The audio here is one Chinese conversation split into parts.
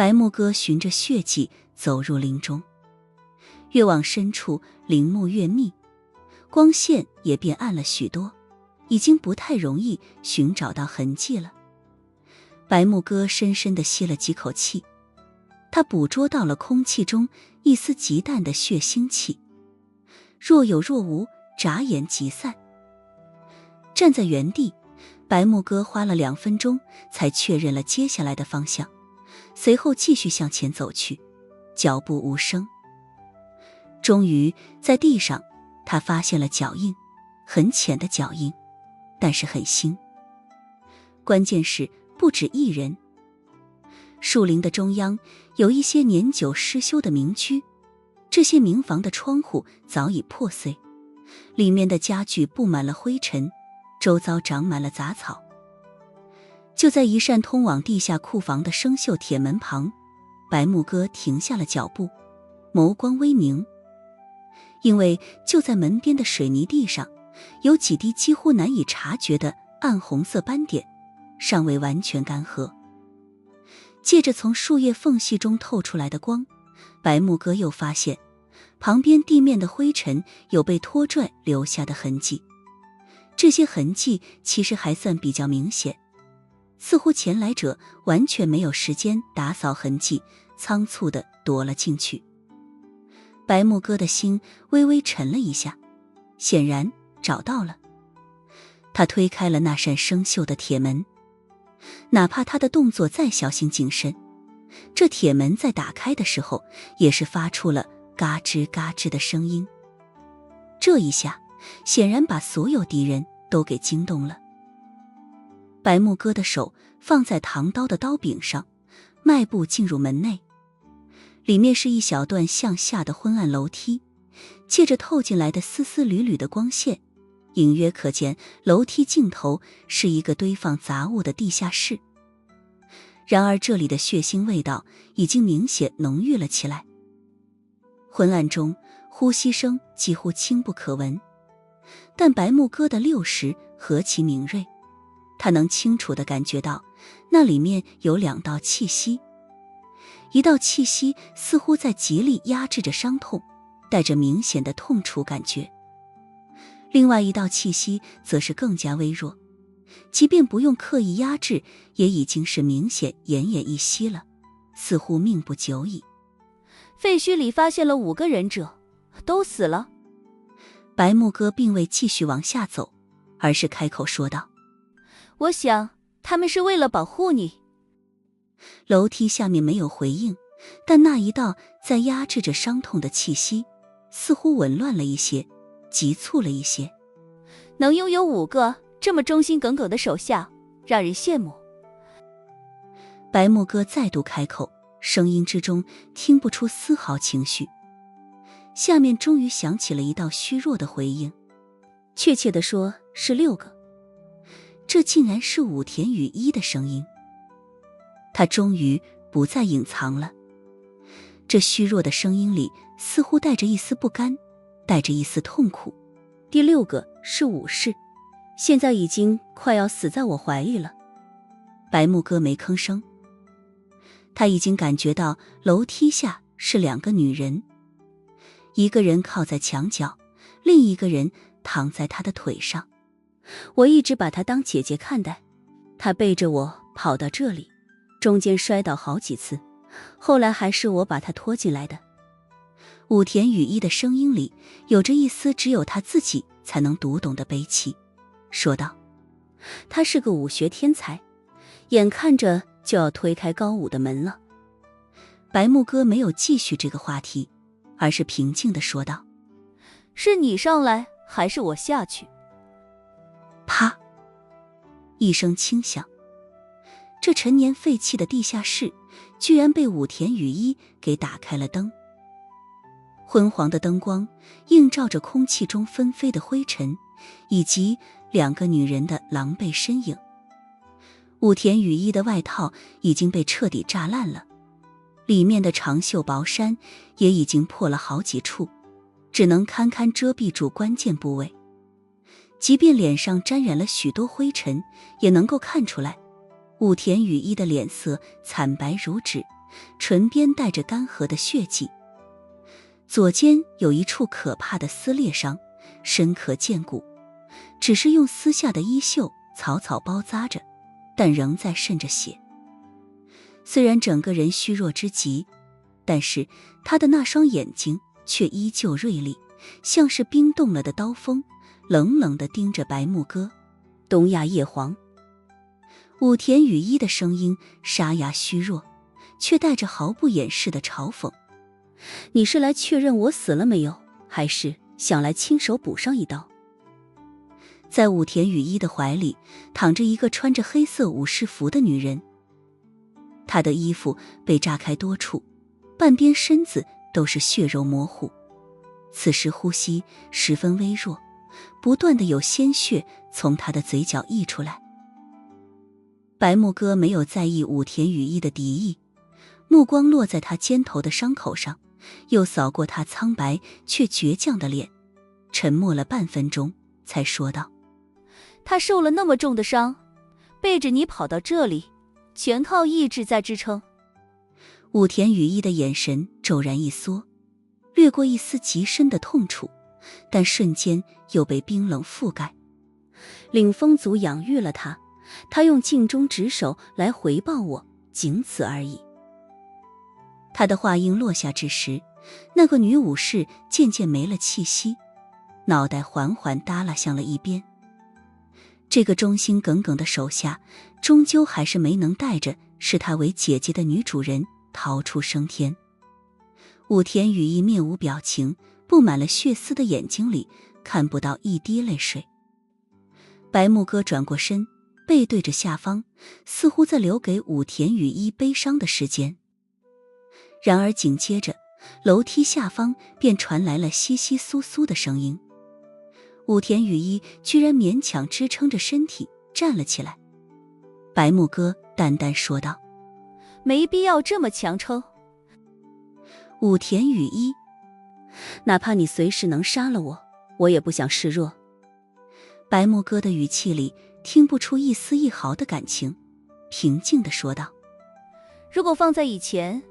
白木哥循着血迹走入林中，越往深处林木越密，光线也变暗了许多，已经不太容易寻找到痕迹了。白木哥深深地吸了几口气，他捕捉到了空气中一丝极淡的血腥气，若有若无，眨眼即散。站在原地，白木哥花了2分钟才确认了接下来的方向，随后继续向前走去，脚步无声。终于在地上他发现了脚印，很浅的脚印，但是很新。关键是不止一人。树林的中央有一些年久失修的民居，这些民房的窗户早已破碎，里面的家具布满了灰尘，周遭长满了杂草。就在一扇通往地下库房的生锈铁门旁，白木哥停下了脚步，眸光微明。因为就在门边的水泥地上，有几滴几乎难以察觉的暗红色斑点，尚未完全干涸。借着从树叶缝隙中透出来的光，白木哥又发现旁边地面的灰尘有被拖拽留下的痕迹。这些痕迹其实还算比较明显，似乎前来者完全没有时间打扫痕迹，仓促地躲了进去。白木哥的心微微沉了一下，显然找到了。他推开了那扇生锈的铁门，哪怕他的动作再小心谨慎，这铁门在打开的时候也是发出了嘎吱嘎吱的声音。这一下显然把所有敌人都给惊动了。白木哥的手放在唐刀的刀柄上，迈步进入门内。里面是一小段向下的昏暗楼梯，借着透进来的丝丝缕缕的光线，隐约可见楼梯尽头是一个堆放杂物的地下室。然而这里的血腥味道已经明显浓郁了起来。昏暗中呼吸声几乎轻不可闻，但白木哥的六识何其敏锐，他能清楚地感觉到那里面有2道气息。一道气息似乎在极力压制着伤痛，带着明显的痛楚感觉。另外一道气息则是更加微弱，即便不用刻意压制，也已经是明显奄奄一息了，似乎命不久矣。废墟里发现了5个忍者，都死了。白木哥并未继续往下走，而是开口说道：我想他们是为了保护你。楼梯下面没有回应，但那一道在压制着伤痛的气息似乎紊乱了一些，急促了一些。能拥有5个这么忠心耿耿的手下，让人羡慕。白木哥再度开口，声音之中听不出丝毫情绪。下面终于响起了一道虚弱的回应，确切地说是6个。这竟然是武田雨一的声音。他终于不再隐藏了，这虚弱的声音里似乎带着一丝不甘，带着一丝痛苦。第6个是武士，现在已经快要死在我怀里了。白木哥没吭声，他已经感觉到楼梯下是2个女人，一个人靠在墙角，另一个人躺在他的腿上。我一直把她当姐姐看待，她背着我跑到这里，中间摔倒好几次，后来还是我把她拖进来的。武田雨一的声音里有着一丝只有他自己才能读懂的悲戚，说道：他是个武学天才，眼看着就要推开高武的门了。白木哥没有继续这个话题，而是平静地说道：是你上来还是我下去？啪一声轻响，这陈年废弃的地下室居然被武田雨一给打开了灯。昏黄的灯光映照着空气中纷飞的灰尘，以及2个女人的狼狈身影。武田雨一的外套已经被彻底炸烂了，里面的长袖薄衫也已经破了好几处，只能堪堪遮蔽住关键部位。即便脸上沾染了许多灰尘，也能够看出来武田雨一的脸色惨白如纸，唇边带着干涸的血迹，左肩有一处可怕的撕裂伤，深可见骨，只是用撕下的衣袖草草包扎着，但仍在渗着血。虽然整个人虚弱之极，但是他的那双眼睛却依旧锐利，像是冰冻了的刀锋，冷冷地盯着白木哥。东亚叶黄。武田雨衣的声音沙哑虚弱，却带着毫不掩饰的嘲讽。你是来确认我死了没有，还是想来亲手补上一刀？在武田雨衣的怀里躺着一个穿着黑色武士服的女人，她的衣服被炸开多处，半边身子都是血肉模糊，此时呼吸十分微弱，不断的有鲜血从她的嘴角溢出来。白木哥没有在意武田雨衣的敌意，目光落在他肩头的伤口上，又扫过他苍白却倔强的脸，沉默了半分钟，才说道：他受了那么重的伤，背着你跑到这里，全靠意志在支撑。武田雨衣的眼神骤然一缩，掠过一丝极深的痛楚，但瞬间又被冰冷覆盖。领风族养育了他，他用尽忠职守来回报我，仅此而已。他的话音落下之时，那个女武士渐渐没了气息，脑袋缓缓耷拉向了一边。这个忠心耿耿的手下，终究还是没能带着视她为姐姐的女主人逃出升天。武田雨衣面无表情，布满了血丝的眼睛里看不到一滴泪水。白木哥转过身，背对着下方，似乎在留给武田雨衣悲伤的时间。然而紧接着，楼梯下方便传来了窸窸窣窣的声音。武田雨衣居然勉强支撑着身体站了起来。白木哥淡淡说道：没必要这么强撑。武田雨衣，哪怕你随时能杀了我，我也不想示弱。白木哥的语气里听不出一丝一毫的感情，平静地说道：如果放在以前，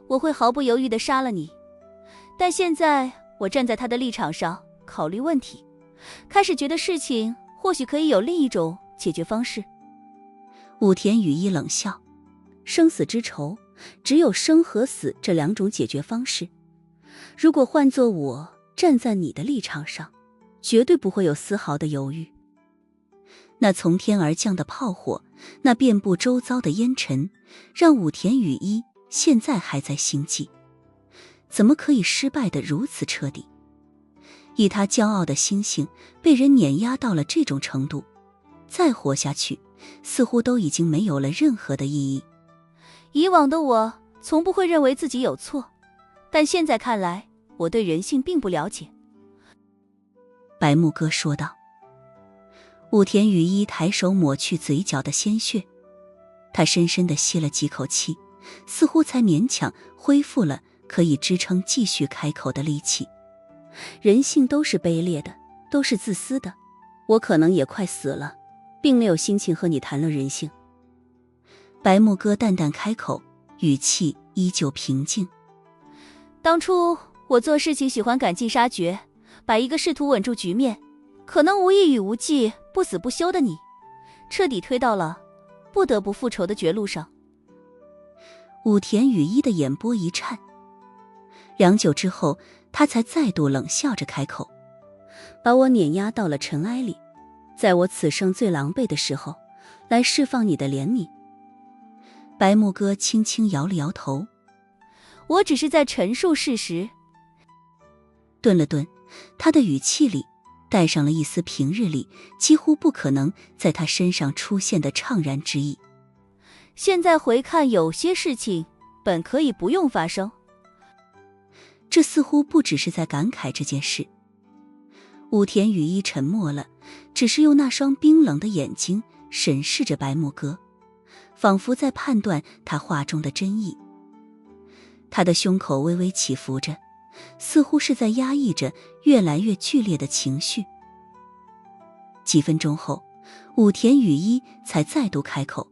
我会毫不犹豫地杀了你，但现在我站在他的立场上考虑问题，开始觉得事情或许可以有另一种解决方式。武田雨衣冷笑：生死之仇，只有生和死这两种解决方式。如果换作我站在你的立场上，绝对不会有丝毫的犹豫。那从天而降的炮火，那遍布周遭的烟尘，让武田雨衣现在还在心悸，怎么可以失败得如此彻底？以他骄傲的心性被人碾压到了这种程度，再活下去似乎都已经没有了任何的意义。以往的我从不会认为自己有错，但现在看来，我对人性并不了解。白木哥说道。武田雨衣抬手抹去嘴角的鲜血，他深深地吸了几口气，似乎才勉强恢复了可以支撑继续开口的力气。人性都是卑劣的，都是自私的，我可能也快死了，并没有心情和你谈论人性。白木哥淡淡开口，语气依旧平静。当初我做事情喜欢赶尽杀绝，把一个试图稳住局面，可能无益与无忌不死不休的你，彻底推到了不得不复仇的绝路上。武田雨衣的眼波一颤，良久之后，他才再度冷笑着开口：把我碾压到了尘埃里，在我此生最狼狈的时候，来释放你的怜悯。白木哥轻轻摇了摇头：我只是在陈述事实。顿了顿，他的语气里带上了一丝平日里几乎不可能在他身上出现的怅然之意。现在回看，有些事情本可以不用发生。这似乎不只是在感慨这件事。武田雨衣沉默了，只是用那双冰冷的眼睛审视着白木哥，仿佛在判断他话中的真意。他的胸口微微起伏着，似乎是在压抑着越来越剧烈的情绪。几分钟后，武田雨衣才再度开口，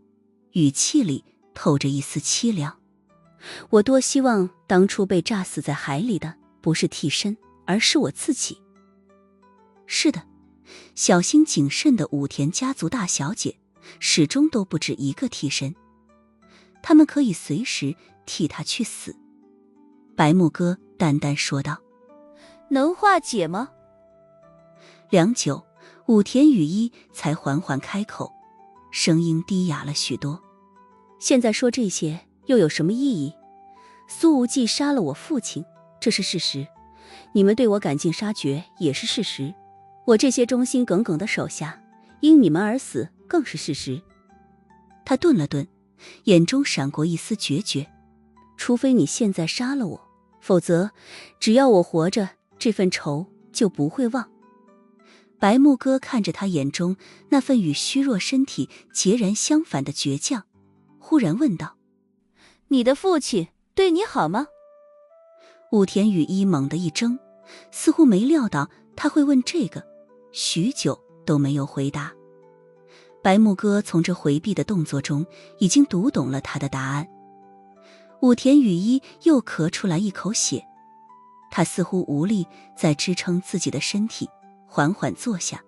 语气里透着一丝凄凉：我多希望当初被炸死在海里的不是替身，而是我自己。是的，小心谨慎的武田家族大小姐始终都不止一个替身，他们可以随时替他去死。白木哥淡淡说道。能化解吗？良久，武田雨衣才缓缓开口，声音低哑了许多。现在说这些又有什么意义？苏无忌杀了我父亲，这是事实，你们对我赶尽杀绝也是事实，我这些忠心耿耿的手下因你们而死更是事实。他顿了顿，眼中闪过一丝决绝。除非你现在杀了我，否则只要我活着，这份仇就不会忘。白木哥看着他眼中那份与虚弱身体截然相反的倔强，忽然问道：你的父亲对你好吗？武田雨衣猛地一怔，似乎没料到他会问这个，许久都没有回答。白木哥从这回避的动作中已经读懂了他的答案。武田雨衣又咳出来一口血，他似乎无力再支撑自己的身体，缓缓坐下。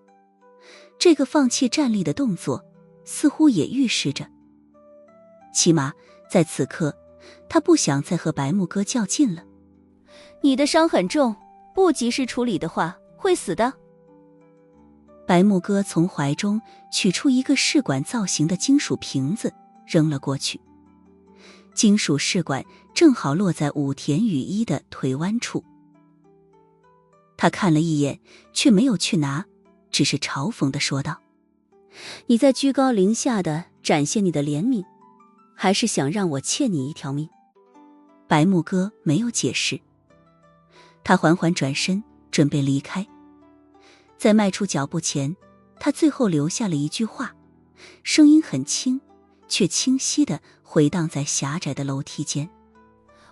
这个放弃站立的动作似乎也预示着，起码在此刻他不想再和白木哥较劲了。你的伤很重，不及时处理的话会死的。白木哥从怀中取出一个试管造型的金属瓶子，扔了过去。金属试管正好落在武田雨衣的腿弯处。他看了一眼，却没有去拿，只是嘲讽地说道：你在居高临下地展现你的怜悯，还是想让我欠你一条命？白木哥没有解释。他缓缓转身准备离开，在迈出脚步前，他最后留下了一句话，声音很轻，却清晰地回荡在狭窄的楼梯间。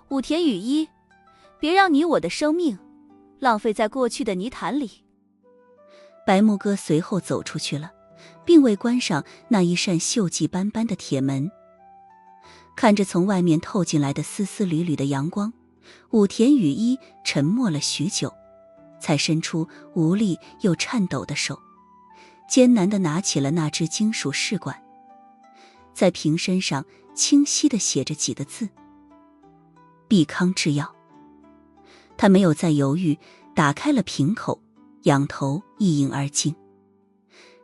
武田雨衣，别让你我的生命浪费在过去的泥潭里。白木哥随后走出去了，并未关上那一扇锈迹斑斑的铁门。看着从外面透进来的丝丝缕缕的阳光，武田雨衣沉默了许久，才伸出无力又颤抖的手，艰难地拿起了那只金属试管。在瓶身上清晰地写着几个字：必康制药。他没有再犹豫，打开了瓶口，仰头一饮而尽。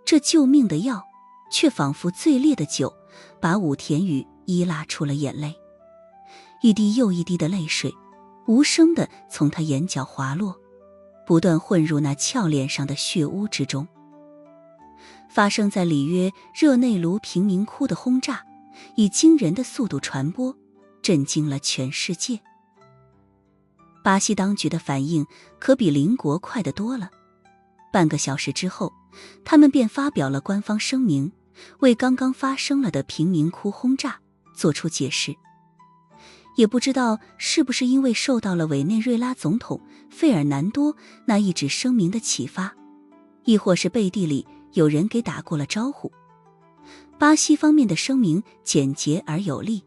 这救命的药，却仿佛最烈的酒，把武田雨衣拉出了眼泪。一滴又一滴的泪水，无声地从他眼角滑落，不断混入那俏脸上的血污之中。发生在里约热内卢贫民窟的轰炸，以惊人的速度传播，震惊了全世界。巴西当局的反应可比邻国快得多了。半个小时之后，他们便发表了官方声明，为刚刚发生了的贫民窟轰炸做出解释。也不知道是不是因为受到了委内瑞拉总统费尔南多那一纸声明的启发，亦或是背地里有人给打过了招呼。巴西方面的声明简洁而有力。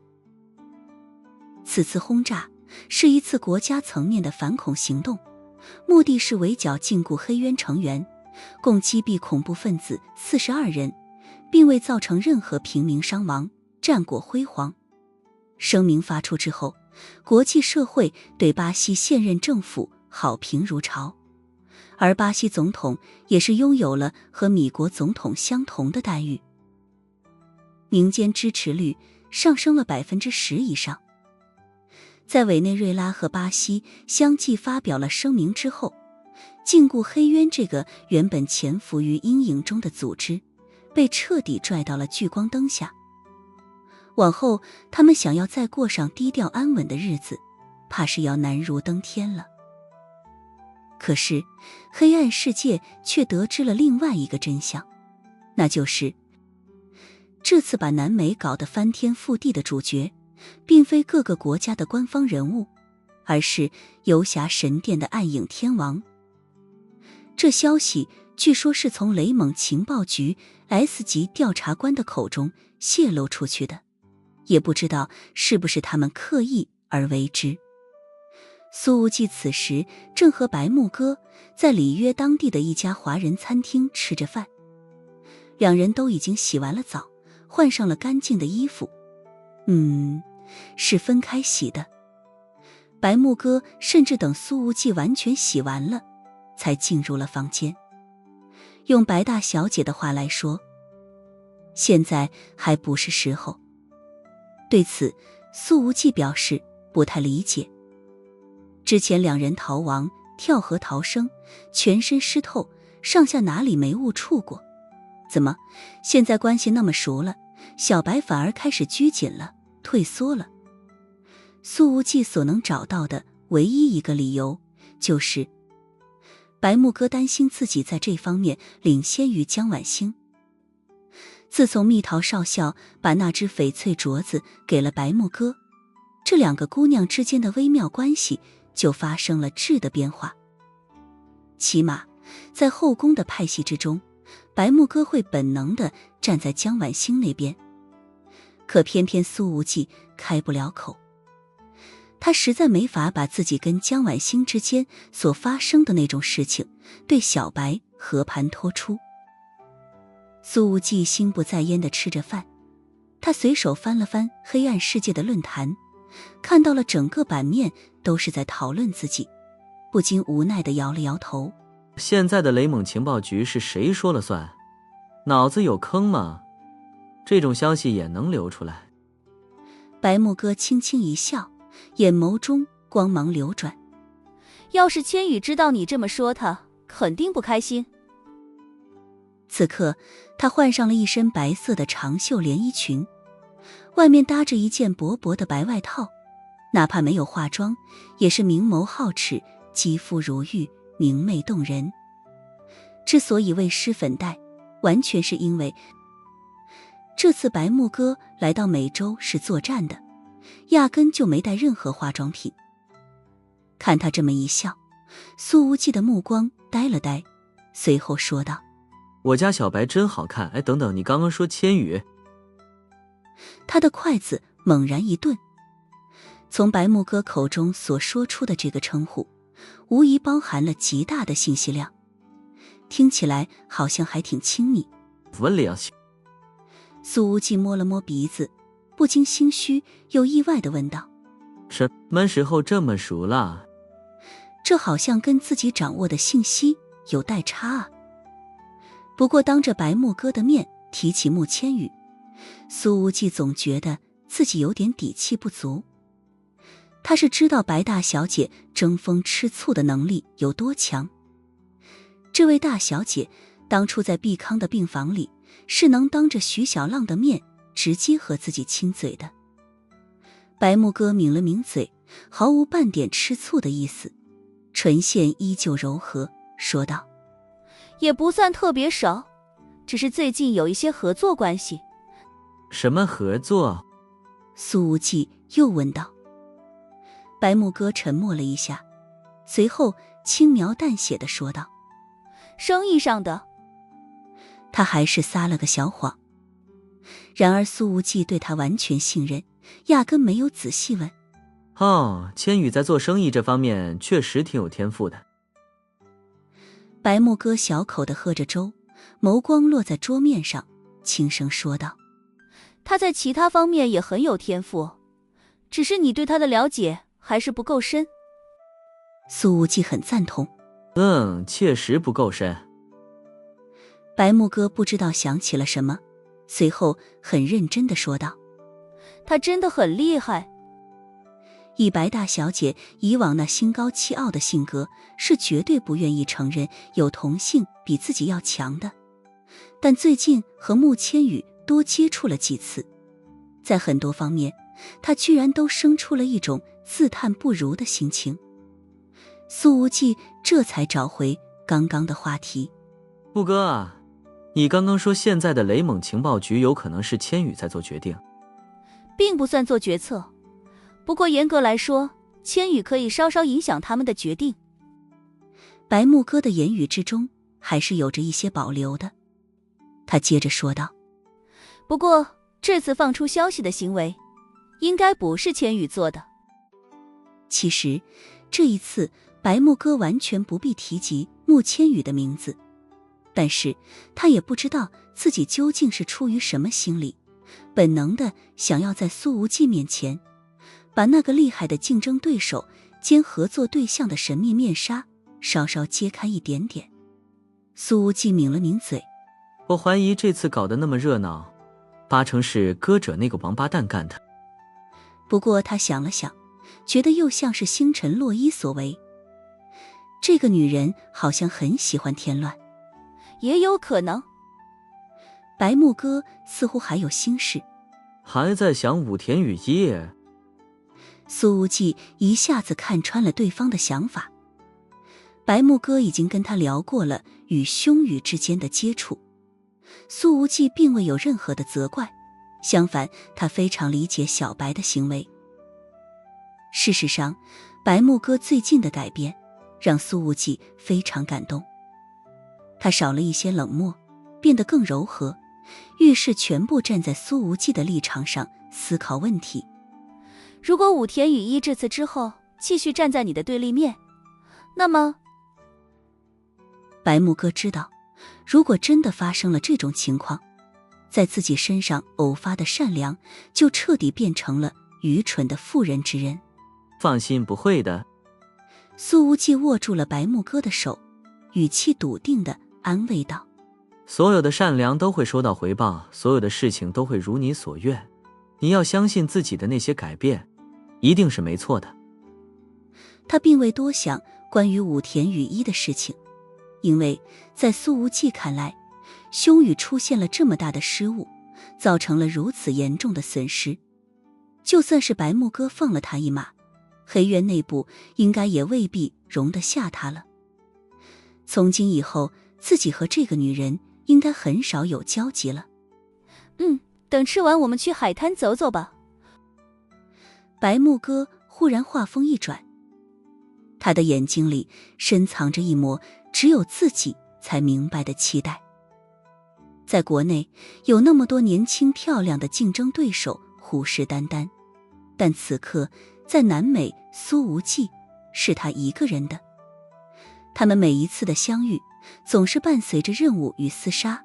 此次轰炸是一次国家层面的反恐行动，目的是围剿禁锢黑渊成员，共击毙恐怖分子42人，并未造成任何平民伤亡，战果辉煌。声明发出之后，国际社会对巴西现任政府好评如潮，而巴西总统也是拥有了和米国总统相同的待遇。民间支持率上升了10%以上。在委内瑞拉和巴西相继发表了声明之后，禁锢黑渊这个原本潜伏于阴影中的组织被彻底拽到了聚光灯下。往后他们想要再过上低调安稳的日子，怕是要难如登天了。可是黑暗世界却得知了另外一个真相，那就是这次把南美搞得翻天覆地的主角并非各个国家的官方人物，而是游侠神殿的暗影天王。这消息据说是从雷蒙情报局 S 级调查官的口中泄露出去的，也不知道是不是他们刻意而为之。苏无忌此时正和白木哥在里约当地的一家华人餐厅吃着饭，两人都已经洗完了澡，换上了干净的衣服。是分开洗的。白木哥甚至等苏无忌完全洗完了，才进入了房间。用白大小姐的话来说，现在还不是时候。对此，苏无忌表示不太理解。之前两人逃亡，跳河逃生，全身湿透，上下哪里没误触过？怎么现在关系那么熟了，小白反而开始拘谨了，退缩了？苏无忌所能找到的唯一一个理由，就是白木哥担心自己在这方面领先于江晚星。自从蜜桃少校把那只翡翠镯子给了白木哥，这两个姑娘之间的微妙关系就发生了质的变化。起码在后宫的派系之中，白木哥会本能地站在江晚星那边，可偏偏苏无忌开不了口。他实在没法把自己跟江晚星之间所发生的那种事情对小白和盘托出。苏无忌心不在焉地吃着饭，他随手翻了翻黑暗世界的论坛，看到了整个版面都是在讨论自己，不禁无奈地摇了摇头。现在的雷蒙情报局是谁说了算？脑子有坑吗？这种消息也能流出来？白木哥轻轻一笑，眼眸中光芒流转。要是千羽知道你这么说他，肯定不开心。此刻他换上了一身白色的长袖连衣裙，外面搭着一件薄薄的白外套，哪怕没有化妆，也是明眸皓齿，肌肤如玉，明媚动人。之所以为施粉黛，完全是因为这次白木哥来到美洲是作战的，压根就没带任何化妆品。看他这么一笑，苏无忌的目光呆了呆，随后说道：我家小白真好看。等等，你刚刚说千羽？他的筷子猛然一顿，从白木哥口中所说出的这个称呼，无疑包含了极大的信息量，听起来好像还挺亲密。苏无忌摸了摸鼻子，不禁心虚又意外地问道：什么时候这么熟了？这好像跟自己掌握的信息有代差啊。不过当着白木哥的面提起穆千羽，苏无忌总觉得自己有点底气不足。他是知道白大小姐争风吃醋的能力有多强。这位大小姐当初在毕康的病房里，是能当着徐小浪的面直接和自己亲嘴的。白木哥抿了抿嘴，毫无半点吃醋的意思，唇线依旧柔和，说道：也不算特别熟，只是最近有一些合作关系。什么合作？苏无忌又问道。白木哥沉默了一下，随后轻描淡写地说道：生意上的。他还是撒了个小谎。然而苏无忌对他完全信任，压根没有仔细问。千羽在做生意这方面确实挺有天赋的。白木哥小口地喝着粥，眸光落在桌面上，轻声说道：他在其他方面也很有天赋，只是你对他的了解还是不够深。苏无忌很赞同。确实不够深。白木哥不知道想起了什么，随后很认真地说道：他真的很厉害。以白大小姐以往那心高气傲的性格，是绝对不愿意承认有同性比自己要强的。但最近和穆千羽多接触了几次，在很多方面，她居然都生出了一种自叹不如的心情。苏无忌这才找回刚刚的话题：木哥啊，你刚刚说现在的雷蒙情报局有可能是千羽在做决定，并不算做决策。不过严格来说，千羽可以稍稍影响他们的决定。白木哥的言语之中还是有着一些保留的。他接着说道：不过这次放出消息的行为，应该不是千羽做的。其实这一次白木哥完全不必提及穆千羽的名字，但是他也不知道自己究竟是出于什么心理，本能的想要在苏无忌面前把那个厉害的竞争对手兼合作对象的神秘面纱稍稍揭开一点点。苏无忌抿了抿嘴，我怀疑这次搞得那么热闹，8成是歌者那个王八蛋干的。不过他想了想，觉得又像是星辰洛伊所为，这个女人好像很喜欢添乱。也有可能。白木哥似乎还有心事，还在想武田羽衣。苏无忌一下子看穿了对方的想法。白木哥已经跟他聊过了与兄羽之间的接触，苏无忌并未有任何的责怪，相反，他非常理解小白的行为。事实上，白木哥最近的改变让苏无忌非常感动，他少了一些冷漠，变得更柔和，遇事全部站在苏无忌的立场上思考问题。如果武田羽衣这次之后继续站在你的对立面，那么白木哥知道，如果真的发生了这种情况，在自己身上偶发的善良就彻底变成了愚蠢的妇人之仁。放心，不会的。苏无忌握住了白木哥的手，语气笃定地安慰道：所有的善良都会收到回报，所有的事情都会如你所愿，你要相信自己的那些改变一定是没错的。他并未多想关于武田羽衣的事情，因为在苏无忌看来，兄羽出现了这么大的失误，造成了如此严重的损失，就算是白木哥放了他一马，黑渊内部应该也未必容得下他了。从今以后，自己和这个女人应该很少有交集了。等吃完我们去海滩走走吧。白木哥忽然话锋一转，他的眼睛里深藏着一抹只有自己才明白的期待。在国内有那么多年轻漂亮的竞争对手虎视眈眈，但此刻在南美，苏无忌是他一个人的。他们每一次的相遇总是伴随着任务与厮杀，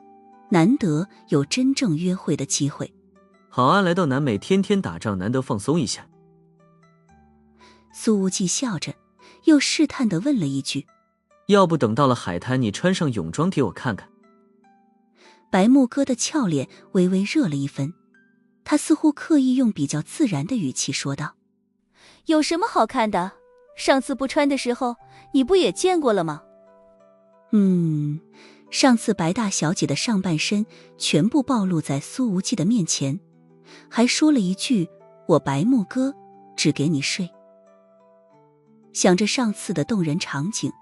难得有真正约会的机会。好啊，来到南美天天打仗，难得放松一下。苏无忌笑着，又试探地问了一句：要不等到了海滩，你穿上泳装给我看看。白木哥的俏脸微微热了一分，他似乎刻意用比较自然的语气说道：有什么好看的？上次不穿的时候，你不也见过了吗？上次白大小姐的上半身全部暴露在苏无忌的面前，还说了一句：我白木哥只给你睡。想着上次的动人场景，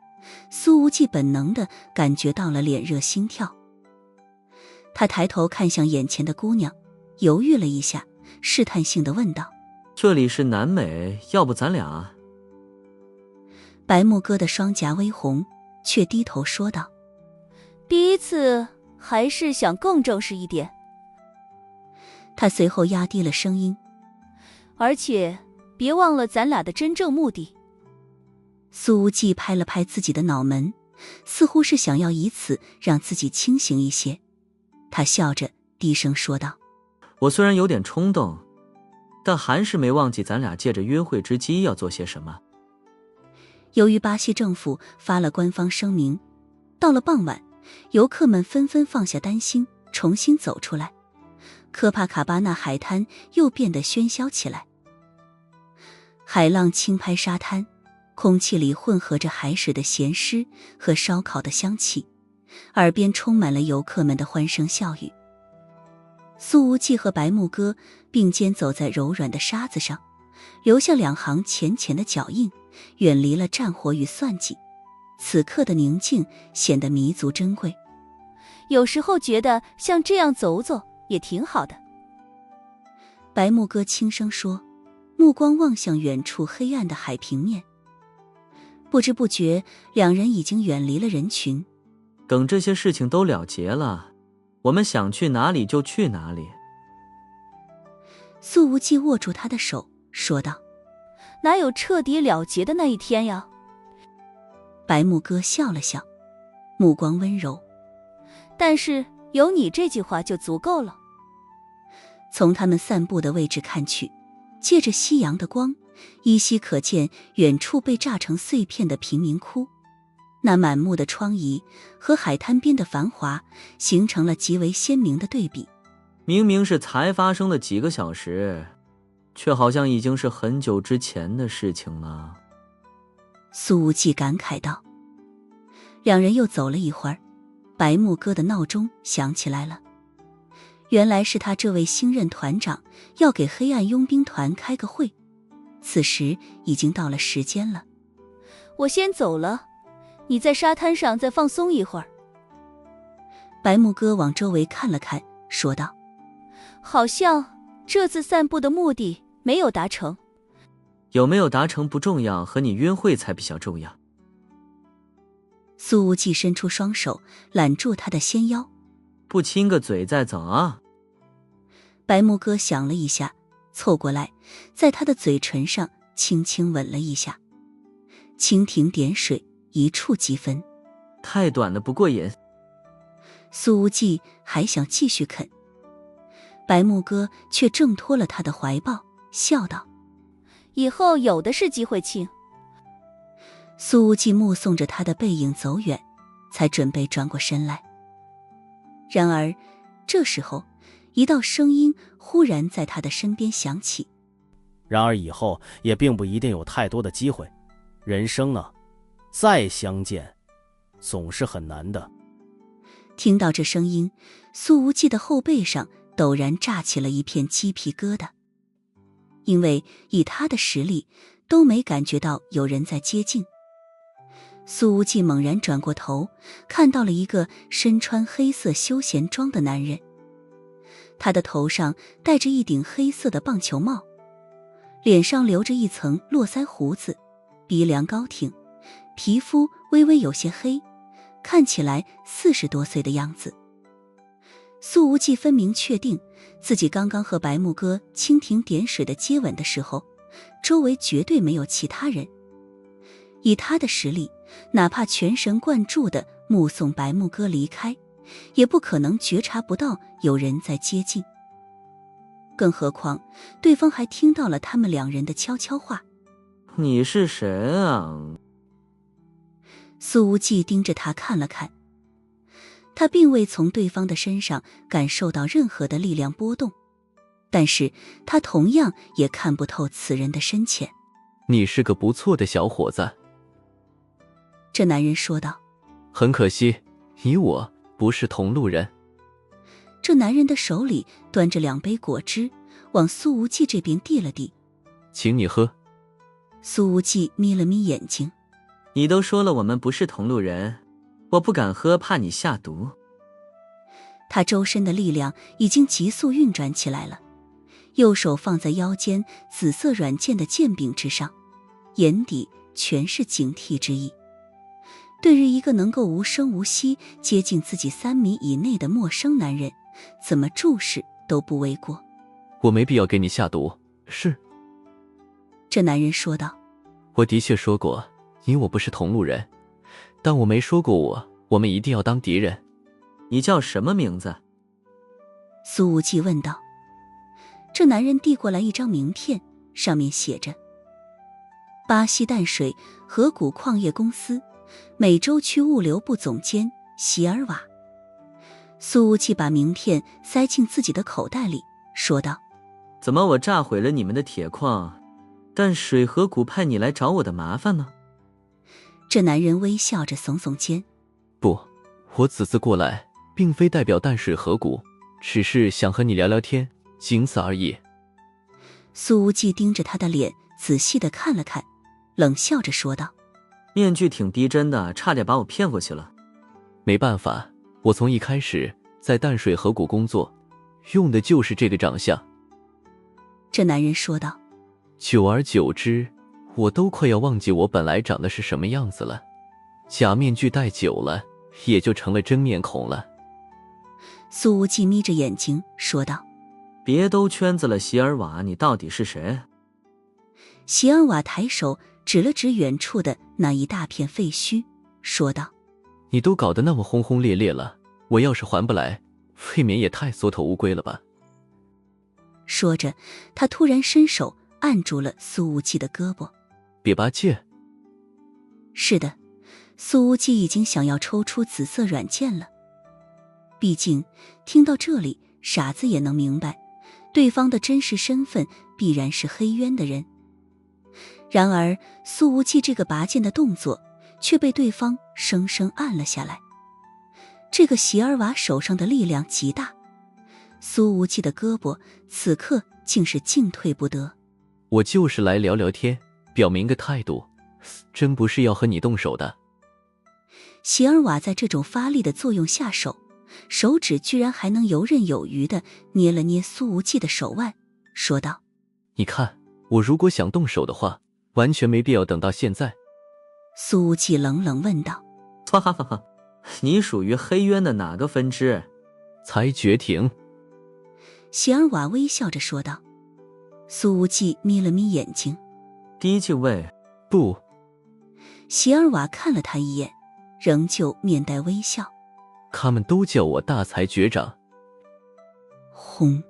苏无忌本能地感觉到了脸热心跳。他抬头看向眼前的姑娘，犹豫了一下，试探性地问道：这里是南美，要不咱俩……白木哥的双颊微红，却低头说道：第一次还是想更正式一点。他随后压低了声音：而且别忘了咱俩的真正目的。苏无忌拍了拍自己的脑门，似乎是想要以此让自己清醒一些。他笑着低声说道：我虽然有点冲动，但还是没忘记咱俩借着约会之机要做些什么。由于巴西政府发了官方声明，到了傍晚，游客们纷纷放下担心，重新走出来，科帕卡巴纳海滩又变得喧嚣起来。海浪轻拍沙滩，空气里混合着海水的咸湿和烧烤的香气，耳边充满了游客们的欢声笑语。苏无忌和白木哥并肩走在柔软的沙子上，留下两行浅浅的脚印，远离了战火与算计。此刻的宁静显得弥足珍贵。有时候觉得像这样走走也挺好的。白木哥轻声说，目光望向远处黑暗的海平面。不知不觉，两人已经远离了人群。等这些事情都了结了，我们想去哪里就去哪里。苏无忌握住他的手，说道：哪有彻底了结的那一天呀？白木哥笑了笑，目光温柔。但是有你这句话就足够了。从他们散步的位置看去，借着夕阳的光，依稀可见远处被炸成碎片的贫民窟。那满目的疮痍和海滩边的繁华形成了极为鲜明的对比。明明是才发生了几个小时，却好像已经是很久之前的事情了。苏无忌感慨道。两人又走了一会儿，白木哥的闹钟响起来了。原来是他这位新任团长要给黑暗佣兵团开个会，此时已经到了时间了。我先走了，你在沙滩上再放松一会儿。白木哥往周围看了看，说道。好像这次散步的目的没有达成。有没有达成不重要，和你约会才比较重要。苏无忌伸出双手揽住他的纤腰。不亲个嘴再走啊。白木哥想了一下，凑过来在他的嘴唇上轻轻吻了一下。蜻蜓点水，一触即分。太短的不过瘾。苏无忌还想继续啃，白木哥却挣脱了他的怀抱，笑道。以后有的是机会亲。苏无忌目送着他的背影走远，才准备转过身来。然而这时候一道声音忽然在他的身边响起。然而以后也并不一定有太多的机会，人生呢，再相见总是很难的。听到这声音，苏无忌的后背上陡然炸起了一片鸡皮疙瘩，因为以他的实力都没感觉到有人在接近。苏无忌猛然转过头，看到了一个身穿黑色休闲装的男人。他的头上戴着一顶黑色的棒球帽，脸上留着一层络腮胡子，鼻梁高挺，皮肤微微有些黑，看起来40多岁的样子。苏无忌分明确定自己刚刚和白木哥蜻蜓点水的接吻的时候，周围绝对没有其他人。以他的实力，哪怕全神贯注地目送白木哥离开，也不可能觉察不到有人在接近。更何况对方还听到了他们两人的悄悄话。你是谁啊？苏无忌盯着他看了看，他并未从对方的身上感受到任何的力量波动，但是他同样也看不透此人的深浅。你是个不错的小伙子。这男人说道。很可惜，你我不是同路人。这男人的手里端着2杯果汁，往苏无忌这边递了递。请你喝。苏无忌眯了眯眼睛。你都说了我们不是同路人，我不敢喝，怕你下毒。他周身的力量已经急速运转起来了，右手放在腰间紫色软剑的剑柄之上，眼底全是警惕之意。对于一个能够无声无息接近自己3米以内的陌生男人，怎么注视都不为过。我没必要给你下毒。是。这男人说道。我的确说过你我不是同路人，但我没说过我们一定要当敌人。你叫什么名字？苏无忌问道。这男人递过来一张名片，上面写着巴西淡水河谷矿业公司美洲区物流部总监席尔瓦。苏无忌把名片塞进自己的口袋里，说道。怎么我炸毁了你们的铁矿，淡水河谷派你来找我的麻烦呢？这男人微笑着耸耸肩。不，我此次过来并非代表淡水河谷，只是想和你聊聊天，仅此而已。苏无忌盯着他的脸仔细地看了看，冷笑着说道。面具挺逼真的，差点把我骗过去了。没办法，我从一开始在淡水河谷工作，用的就是这个长相。这男人说道。久而久之，我都快要忘记我本来长得是什么样子了，假面具戴久了，也就成了真面孔了。苏无忌眯着眼睛说道。别兜圈子了，席尔瓦，你到底是谁？席尔瓦抬手指了指远处的那一大片废墟，说道：你都搞得那么轰轰烈烈了，我要是还不来，未免也太缩头乌龟了吧。说着，他突然伸手按住了苏无忌的胳膊。别拔剑。是的，苏无忌已经想要抽出紫色软剑了。毕竟听到这里，傻子也能明白，对方的真实身份必然是黑渊的人。然而苏无忌这个拔剑的动作却被对方生生按了下来。这个席尔瓦手上的力量极大，苏无忌的胳膊此刻竟是进退不得。我就是来聊聊天，表明个态度，真不是要和你动手的。席尔瓦在这种发力的作用下手指居然还能游刃有余地捏了捏苏无忌的手腕，说道：你看，我如果想动手的话，完全没必要等到现在。苏无忌冷冷问道：哈哈哈哈，你属于黑渊的哪个分支？裁决庭。席尔瓦微笑着说道。苏无忌眯了眯眼睛。第一禁卫。不。席尔瓦看了他一眼，仍旧面带微笑。他们都叫我大裁决长。轰！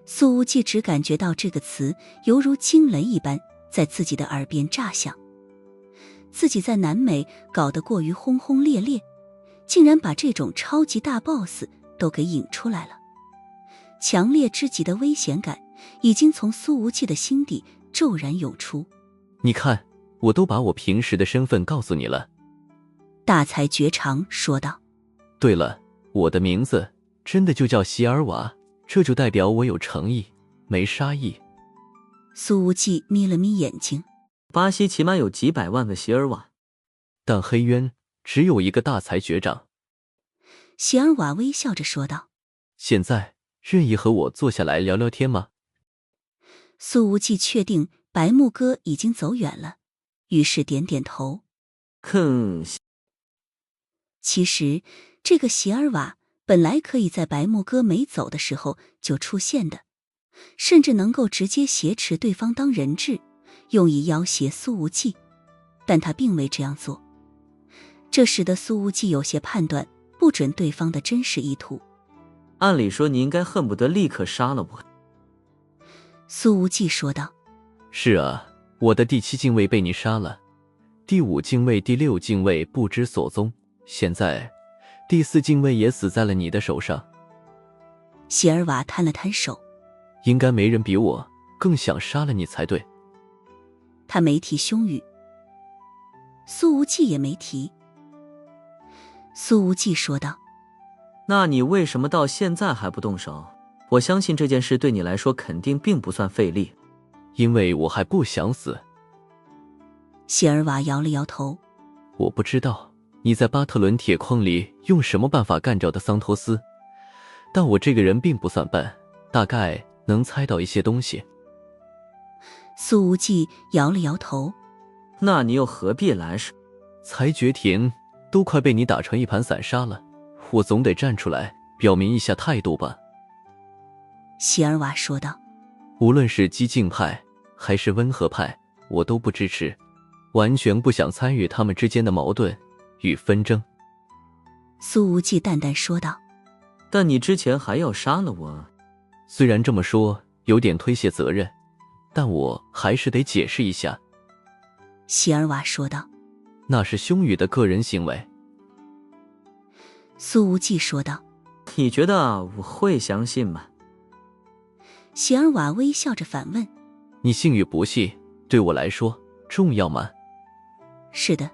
苏无忌只感觉到这个词犹如惊雷一般在自己的耳边炸响。自己在南美搞得过于轰轰烈烈，竟然把这种超级大 boss 都给引出来了。强烈至极的危险感已经从苏无忌的心底骤然涌出。你看，我都把我平时的身份告诉你了。大裁决长说道。对了，我的名字真的就叫席尔瓦，这就代表我有诚意，没杀意。苏无忌眯了眯眼睛。巴西起码有几百万个席尔瓦，但黑渊只有一个大裁决长。席尔瓦微笑着说道。现在愿意和我坐下来聊聊天吗？苏无忌确定白木哥已经走远了，于是点点头。其实这个席尔瓦本来可以在白木哥没走的时候就出现的，甚至能够直接挟持对方当人质，用以要挟苏无忌，但他并未这样做。这使得苏无忌有些判断不准对方的真实意图。按理说你应该恨不得立刻杀了我。苏无忌说道。是啊，我的第7禁卫被你杀了，第5禁卫、第6禁卫不知所踪，现在第4禁卫也死在了你的手上。席尔瓦摊了摊手。应该没人比我更想杀了你才对。他没提凶语，苏无忌也没提。苏无忌说道。那你为什么到现在还不动手？我相信这件事对你来说肯定并不算费力。因为我还不想死。席尔瓦摇了摇头。我不知道你在巴特伦铁矿里用什么办法干着的桑托斯，但我这个人并不算笨，大概能猜到一些东西。苏无忌摇了摇头。那你又何必来使？裁决庭都快被你打成一盘散沙了，我总得站出来表明一下态度吧。席尔瓦说道。无论是激进派还是温和派，我都不支持，完全不想参与他们之间的矛盾与纷争。苏无忌淡淡说道。但你之前还要杀了我。虽然这么说有点推卸责任，但我还是得解释一下。席尔瓦说道。那是凶宇的个人行为。苏无忌说道。你觉得我会相信吗？席尔瓦微笑着反问。你信与不信对我来说重要吗？是的，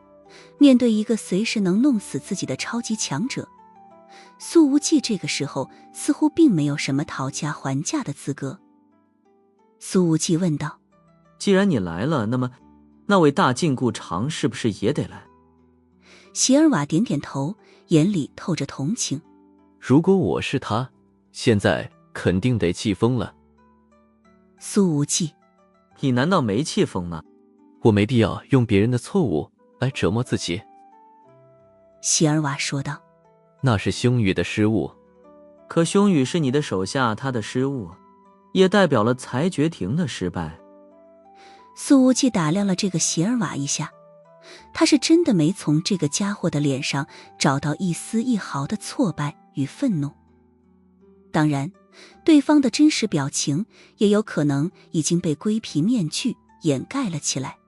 面对一个随时能弄死自己的超级强者，苏无忌这个时候似乎并没有什么讨价还价的资格。苏无忌问道。既然你来了，那么那位大禁锢长是不是也得来？席尔瓦点点头，眼里透着同情。如果我是他，现在肯定得气疯了。苏无忌。你难道没气疯吗？我没必要用别人的错误来折磨自己。席尔瓦说道。那是凶宇的失误。可凶宇是你的手下，他的失误也代表了裁决庭的失败。苏无忌打量了这个席尔瓦一下，他是真的没从这个家伙的脸上找到一丝一毫的挫败与愤怒。当然，对方的真实表情也有可能已经被龟皮面具掩盖了起来。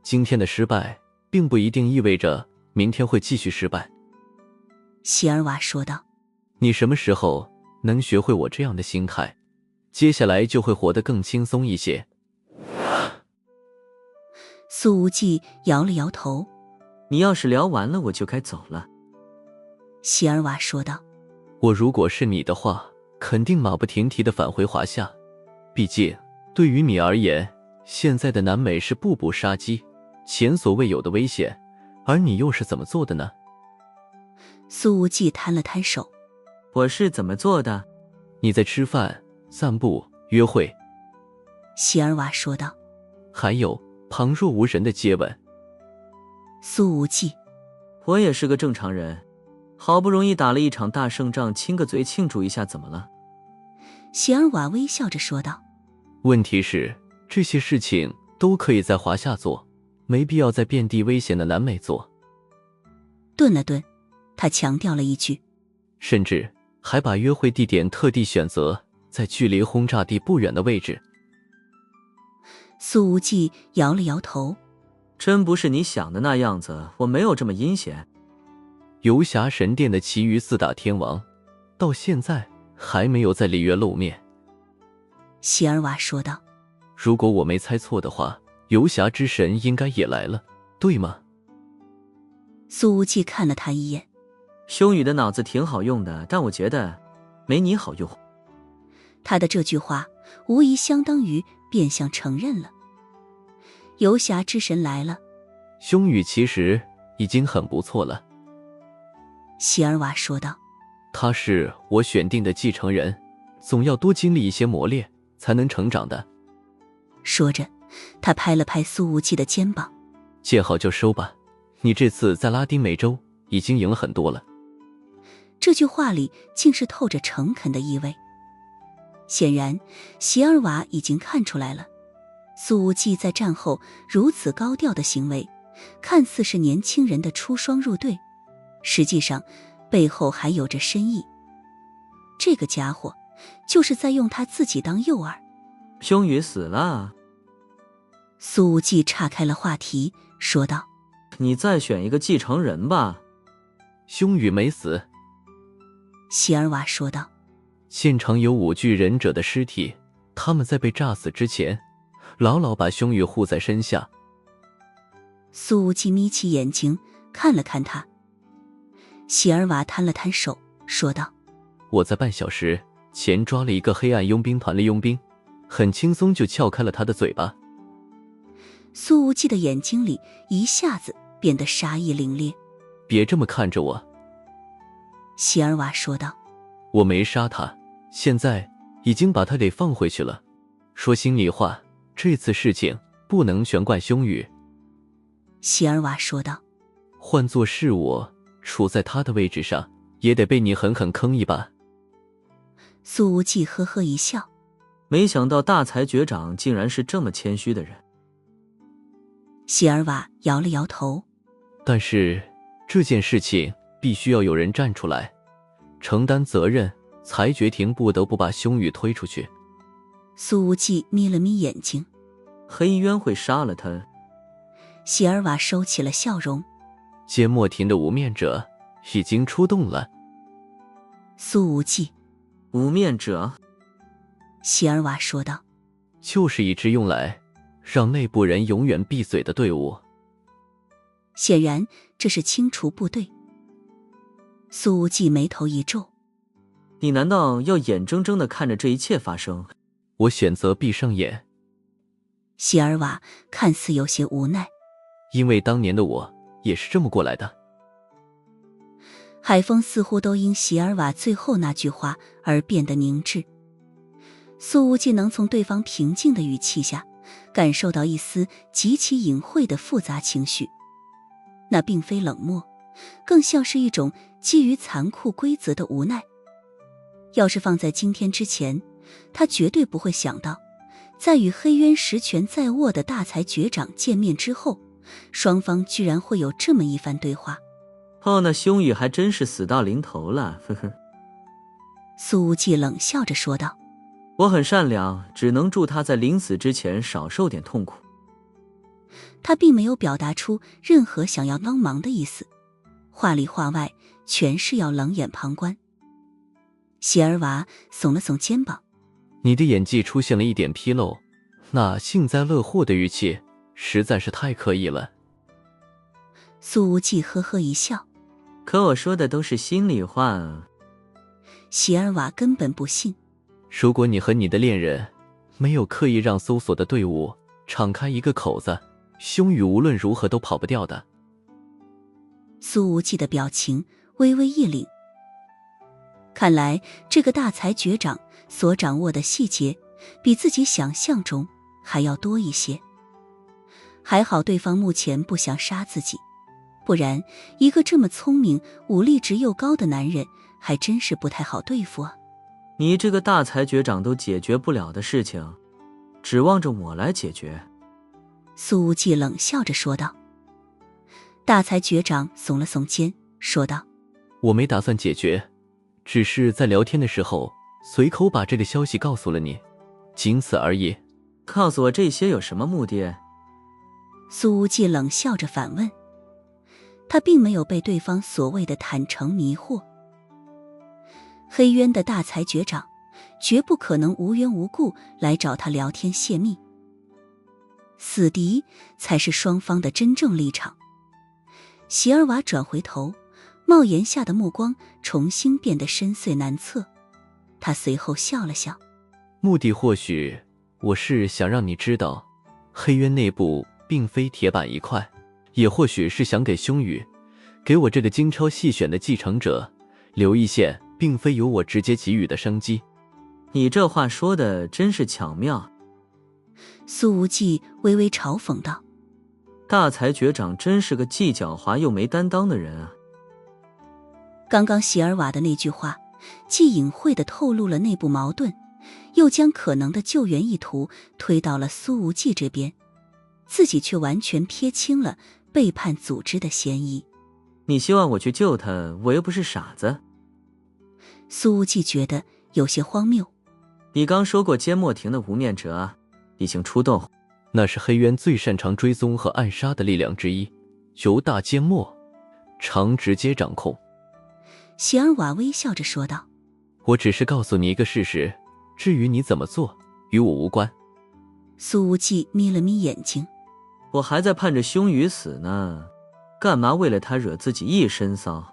今天的失败并不一定意味着明天会继续失败，席尔瓦说道。你什么时候能学会我这样的心态，接下来就会活得更轻松一些。苏无忌摇了摇头。你要是聊完了，我就该走了。席尔瓦说道。我如果是你的话，肯定马不停蹄地返回华夏。毕竟，对于你而言，现在的南美是步步杀机，前所未有的危险，而你又是怎么做的呢？苏无忌摊了摊手。我是怎么做的？你在吃饭、散步、约会。席尔瓦说道。还有旁若无人的接吻。苏无忌。我也是个正常人，好不容易打了一场大胜仗，亲个嘴庆祝一下怎么了？席尔瓦微笑着说道。问题是，这些事情都可以在华夏做，没必要在遍地危险的南美做。顿了顿，他强调了一句，甚至还把约会地点特地选择在距离轰炸地不远的位置。苏无忌摇了摇头。真不是你想的那样子，我没有这么阴险。游侠神殿的其余4大天王，到现在还没有在里约露面。席尔瓦说道。如果我没猜错的话，游侠之神应该也来了，对吗？苏无忌看了他一眼。兄宇的脑子挺好用的，但我觉得没你好用。他的这句话无疑相当于变相承认了游侠之神来了。兄宇其实已经很不错了，席尔瓦说道。他是我选定的继承人，总要多经历一些磨练才能成长的。说着，他拍了拍苏无忌的肩膀。见好就收吧，你这次在拉丁美洲已经赢了很多了。这句话里竟是透着诚恳的意味。显然，席尔瓦已经看出来了，苏无忌在战后如此高调的行为，看似是年轻人的出双入对，实际上背后还有着深意。这个家伙就是在用他自己当诱饵。兄宇死了。苏无忌岔开了话题，说道。你再选一个继承人吧。兄宇没死。席尔瓦说道。现场有5具忍者的尸体，他们在被炸死之前，牢牢把兄宇护在身下。苏无忌眯起眼睛看了看他。席尔瓦摊了摊手，说道。我在半小时前抓了一个黑暗佣兵团的佣兵，很轻松就撬开了他的嘴巴。苏无忌的眼睛里一下子变得杀意凛冽。别这么看着我。席尔瓦说道。我没杀他，现在已经把他给放回去了。说心里话，这次事情不能全怪兄宇。席尔瓦说道。换作是我处在他的位置上，也得被你狠狠坑一把。苏无忌呵呵一笑。没想到大才绝长竟然是这么谦虚的人。席尔瓦摇了摇头。但是这件事情必须要有人站出来承担责任，裁决庭不得不把兄宇推出去。苏无忌眯了眯眼睛。黑渊会杀了他。席尔瓦收起了笑容。缄默庭的无面者已经出动了。苏无忌。无面者。席尔瓦说道。就是一支用来让内部人永远闭嘴的队伍。显然这是清除部队。苏无忌眉头一皱。你难道要眼睁睁地看着这一切发生？我选择闭上眼。席尔瓦看似有些无奈。因为当年的我也是这么过来的。海风似乎都因席尔瓦最后那句话而变得凝滞。苏无忌能从对方平静的语气下感受到一丝极其隐晦的复杂情绪，那并非冷漠，更像是一种基于残酷规则的无奈。要是放在今天之前，他绝对不会想到在与黑渊实权在握的大财局长见面之后，双方居然会有这么一番对话。哦，那凶宇还真是死到临头了，呵呵。苏无忌冷笑着说道：我很善良，只能祝他在临死之前少受点痛苦。他并没有表达出任何想要帮忙的意思，话里话外全是要冷眼旁观。席儿娃耸了耸肩膀：你的演技出现了一点纰漏，那幸灾乐祸的语气实在是太刻意了。苏无忌呵呵一笑：可我说的都是心里话啊。席儿娃根本不信。如果你和你的恋人没有刻意让搜索的队伍敞开一个口子，凶宇无论如何都跑不掉的。苏无忌的表情微微一凛，看来这个大财局长所掌握的细节比自己想象中还要多一些。还好对方目前不想杀自己，不然一个这么聪明、武力值又高的男人还真是不太好对付啊。你这个大财局长都解决不了的事情，指望着我来解决？苏无忌冷笑着说道。大财局长耸了耸肩，说道：我没打算解决，只是在聊天的时候随口把这个消息告诉了你，仅此而已。告诉我这些有什么目的？苏无忌冷笑着反问。他并没有被对方所谓的坦诚迷惑。黑渊的大财局长绝不可能无缘无故来找他聊天泄密，死敌才是双方的真正立场。席尔瓦转回头，帽檐下的目光重新变得深邃难测。他随后笑了笑：目的或许我是想让你知道，黑渊内部并非铁板一块，也或许是想给凶宇，给我这个精挑细选的继承者留一线并非由我直接给予的生机。你这话说的真是巧妙。苏无忌微微嘲讽道：大财局长真是个既狡猾又没担当的人啊。刚刚席尔瓦的那句话既隐晦地透露了内部矛盾，又将可能的救援意图推到了苏无忌这边，自己却完全撇清了背叛组织的嫌疑。你希望我去救他，我又不是傻子。苏无忌觉得有些荒谬。你刚说过缄默亭的无面者已经出动，那是黑渊最擅长追踪和暗杀的力量之一，由大缄默常直接掌控。席尔瓦微笑着说道：我只是告诉你一个事实，至于你怎么做与我无关。苏无忌眯了眯眼睛：我还在盼着凶宇死呢，干嘛为了他惹自己一身骚？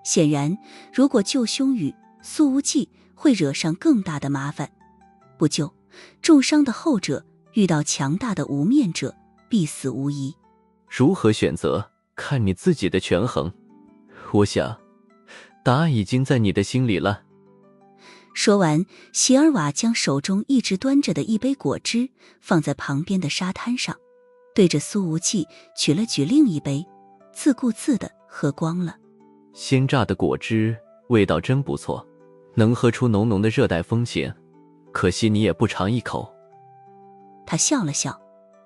显然如果救凶宇，苏无忌会惹上更大的麻烦，不救，重伤的后者遇到强大的无面者必死无疑。如何选择看你自己的权衡，我想答案已经在你的心里了。说完，席尔瓦将手中一直端着的一杯果汁放在旁边的沙滩上，对着苏无忌举了举另一杯，自顾自地喝光了。鲜榨的果汁味道真不错，能喝出浓浓的热带风情，可惜你也不尝一口。他笑了笑，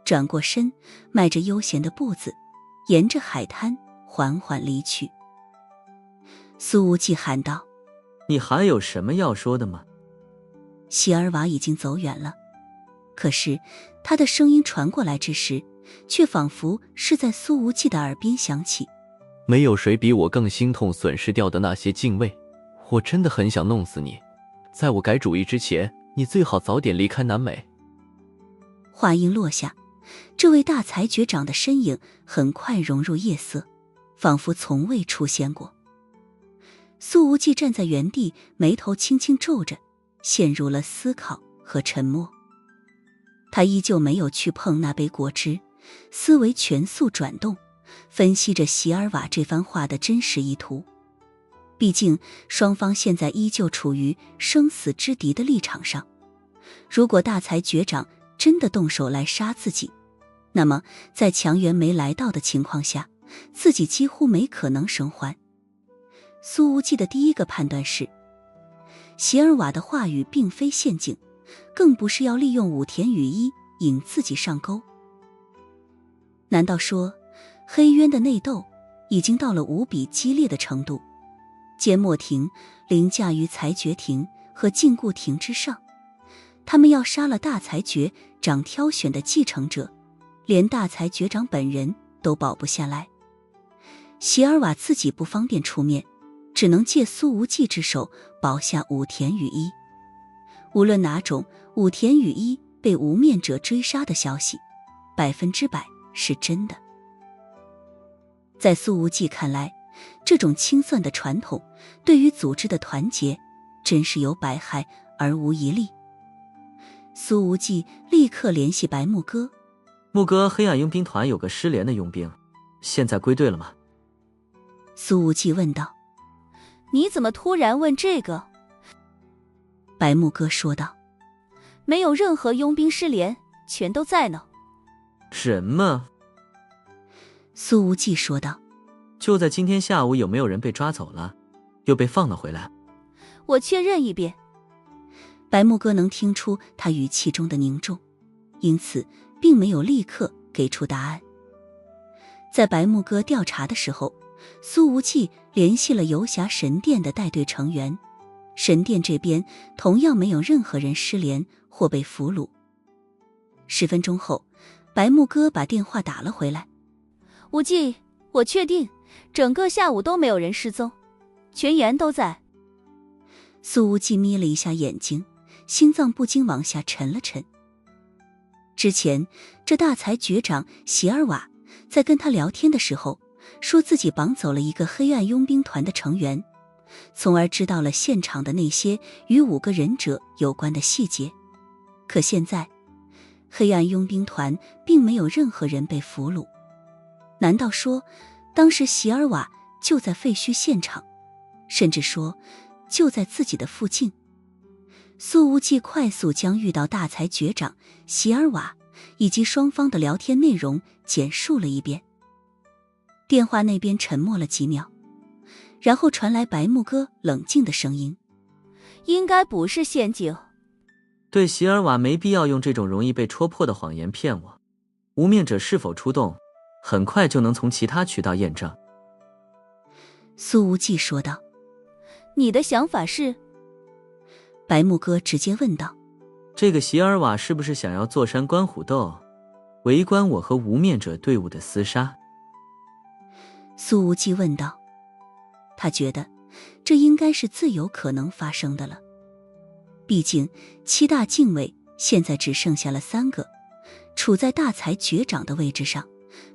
转过身，迈着悠闲的步子，沿着海滩缓缓离去。苏无忌喊道：你还有什么要说的吗？席尔瓦已经走远了，可是他的声音传过来之时，却仿佛是在苏无忌的耳边响起。没有谁比我更心痛损失掉的那些敬畏，我真的很想弄死你，在我改主意之前，你最好早点离开南美。话音落下，这位大财局长的身影很快融入夜色，仿佛从未出现过。苏无忌站在原地，眉头轻轻皱着，陷入了思考和沉默。他依旧没有去碰那杯果汁，思维全速转动，分析着席尔瓦这番话的真实意图。毕竟双方现在依旧处于生死之敌的立场上，如果大财局长真的动手来杀自己，那么在强援没来到的情况下，自己几乎没可能生还。苏无忌的第一个判断是，席尔瓦的话语并非陷阱，更不是要利用武田雨衣引自己上钩。难道说黑渊的内斗已经到了无比激烈的程度，缄默庭凌驾于裁决庭和禁锢庭之上？他们要杀了大裁决长挑选的继承者，连大裁决长本人都保不下来。席尔瓦自己不方便出面，只能借苏无忌之手保下武田雨衣。无论哪种，武田雨衣被无面者追杀的消息100%是真的。在苏无忌看来，这种清算的传统对于组织的团结真是有百害而无一利。苏无忌立刻联系白木哥。木哥，黑暗佣兵团有个失联的佣兵，现在归队了吗？苏无忌问道。你怎么突然问这个？白木哥说道。没有任何佣兵失联，全都在呢。什么？苏无忌说道。就在今天下午，有没有人被抓走了，又被放了回来？我确认一遍。白木哥能听出他语气中的凝重，因此并没有立刻给出答案。在白木哥调查的时候，苏无忌联系了游侠神殿的带队成员，神殿这边同样没有任何人失联或被俘虏。10分钟后，白木哥把电话打了回来。无忌，我确定整个下午都没有人失踪，全员都在。苏无忌眯了一下眼睛，心脏不禁往下沉了沉。之前这大裁决长席尔瓦在跟他聊天的时候，说自己绑走了一个黑暗佣兵团的成员，从而知道了现场的那些与5个忍者有关的细节。可现在黑暗佣兵团并没有任何人被俘虏。难道说当时席尔瓦就在废墟现场，甚至说就在自己的附近？苏无忌快速将遇到大裁决长席尔瓦以及双方的聊天内容简述了一遍。电话那边沉默了几秒，然后传来白木哥冷静的声音：应该不是陷阱。对，席尔瓦没必要用这种容易被戳破的谎言骗我。无面者是否出动，很快就能从其他渠道验证。苏无忌说道。你的想法是？白木哥直接问道。这个席尔瓦是不是想要坐山观虎斗，围观我和无面者队伍的厮杀？苏无忌问道。他觉得这应该是最有可能发生的了。毕竟7大禁卫现在只剩下了3个，处在大裁决长的位置上，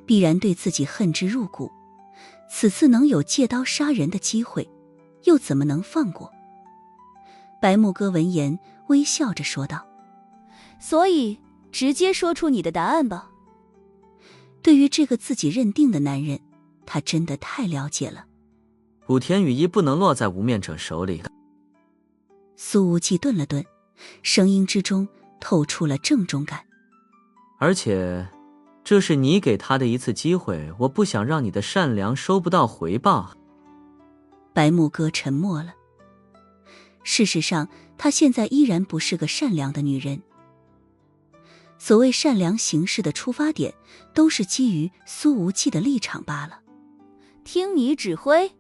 必然对自己恨之入骨。此次能有借刀杀人的机会，又怎么能放过？白木哥闻言微笑着说道。所以直接说出你的答案吧。对于这个自己认定的男人，他真的太了解了。武田雨衣不能落在无面者手里。苏无忌顿了顿，声音之中透出了郑重感。而且这是你给他的一次机会，我不想让你的善良收不到回报。白木哥沉默了。事实上，她现在依然不是个善良的女人。所谓善良行事的出发点，都是基于苏无忌的立场罢了。听你指挥。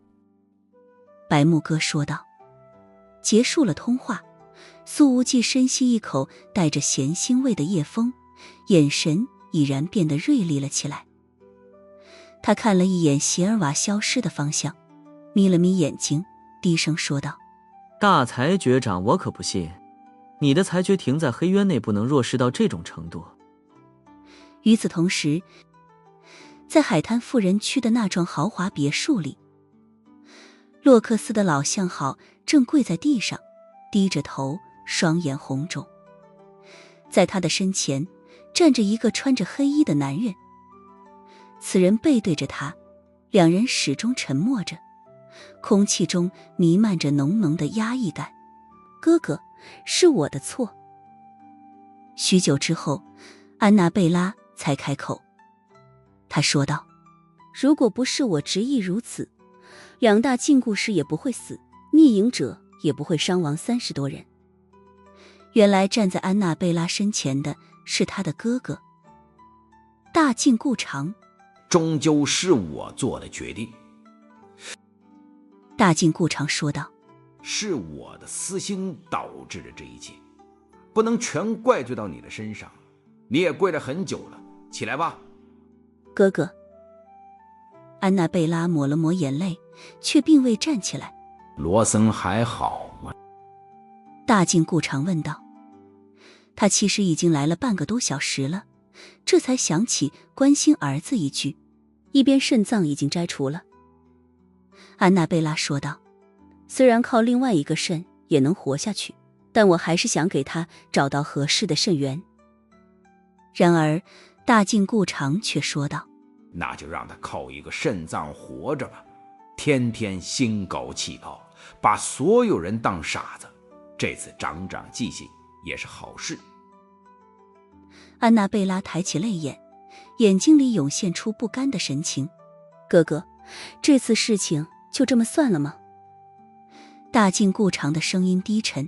白木哥说道。结束了通话，苏无忌深吸一口带着咸腥味的夜风，眼神已然变得锐利了起来。他看了一眼席尔瓦消失的方向，眯了眯眼睛，低声说道：大裁决长，我可不信你的裁决庭在黑渊内不能弱势到这种程度。与此同时，在海滩富人区的那幢豪华别墅里，洛克斯的老相好正跪在地上，低着头，双眼红肿。在他的身前站着一个穿着黑衣的男人，此人背对着他，两人始终沉默着，空气中弥漫着浓浓的压抑感。哥哥，是我的错。许久之后，安娜贝拉才开口，她说道：如果不是我执意如此，2大禁锢师也不会死，逆影者也不会伤亡30多人。原来站在安娜贝拉身前的是她的哥哥。大境顾长，终究是我做的决定。大境顾长说道：是我的私心导致了这一切，不能全怪罪到你的身上。你也跪了很久了，起来吧。哥哥。安娜贝拉抹了抹眼泪，却并未站起来。罗森还好吗？大境顾长问道。他其实已经来了半个多小时了，这才想起关心儿子一句，一边肾脏已经摘除了。安娜贝拉说道：虽然靠另外一个肾也能活下去，但我还是想给他找到合适的肾源。然而大境顾长却说道：那就让他靠一个肾脏活着吧，天天心高气傲，把所有人当傻子，这次长长记性也是好事。安娜贝拉抬起泪眼，眼睛里涌现出不甘的神情。哥哥，这次事情就这么算了吗？大境顾长的声音低沉。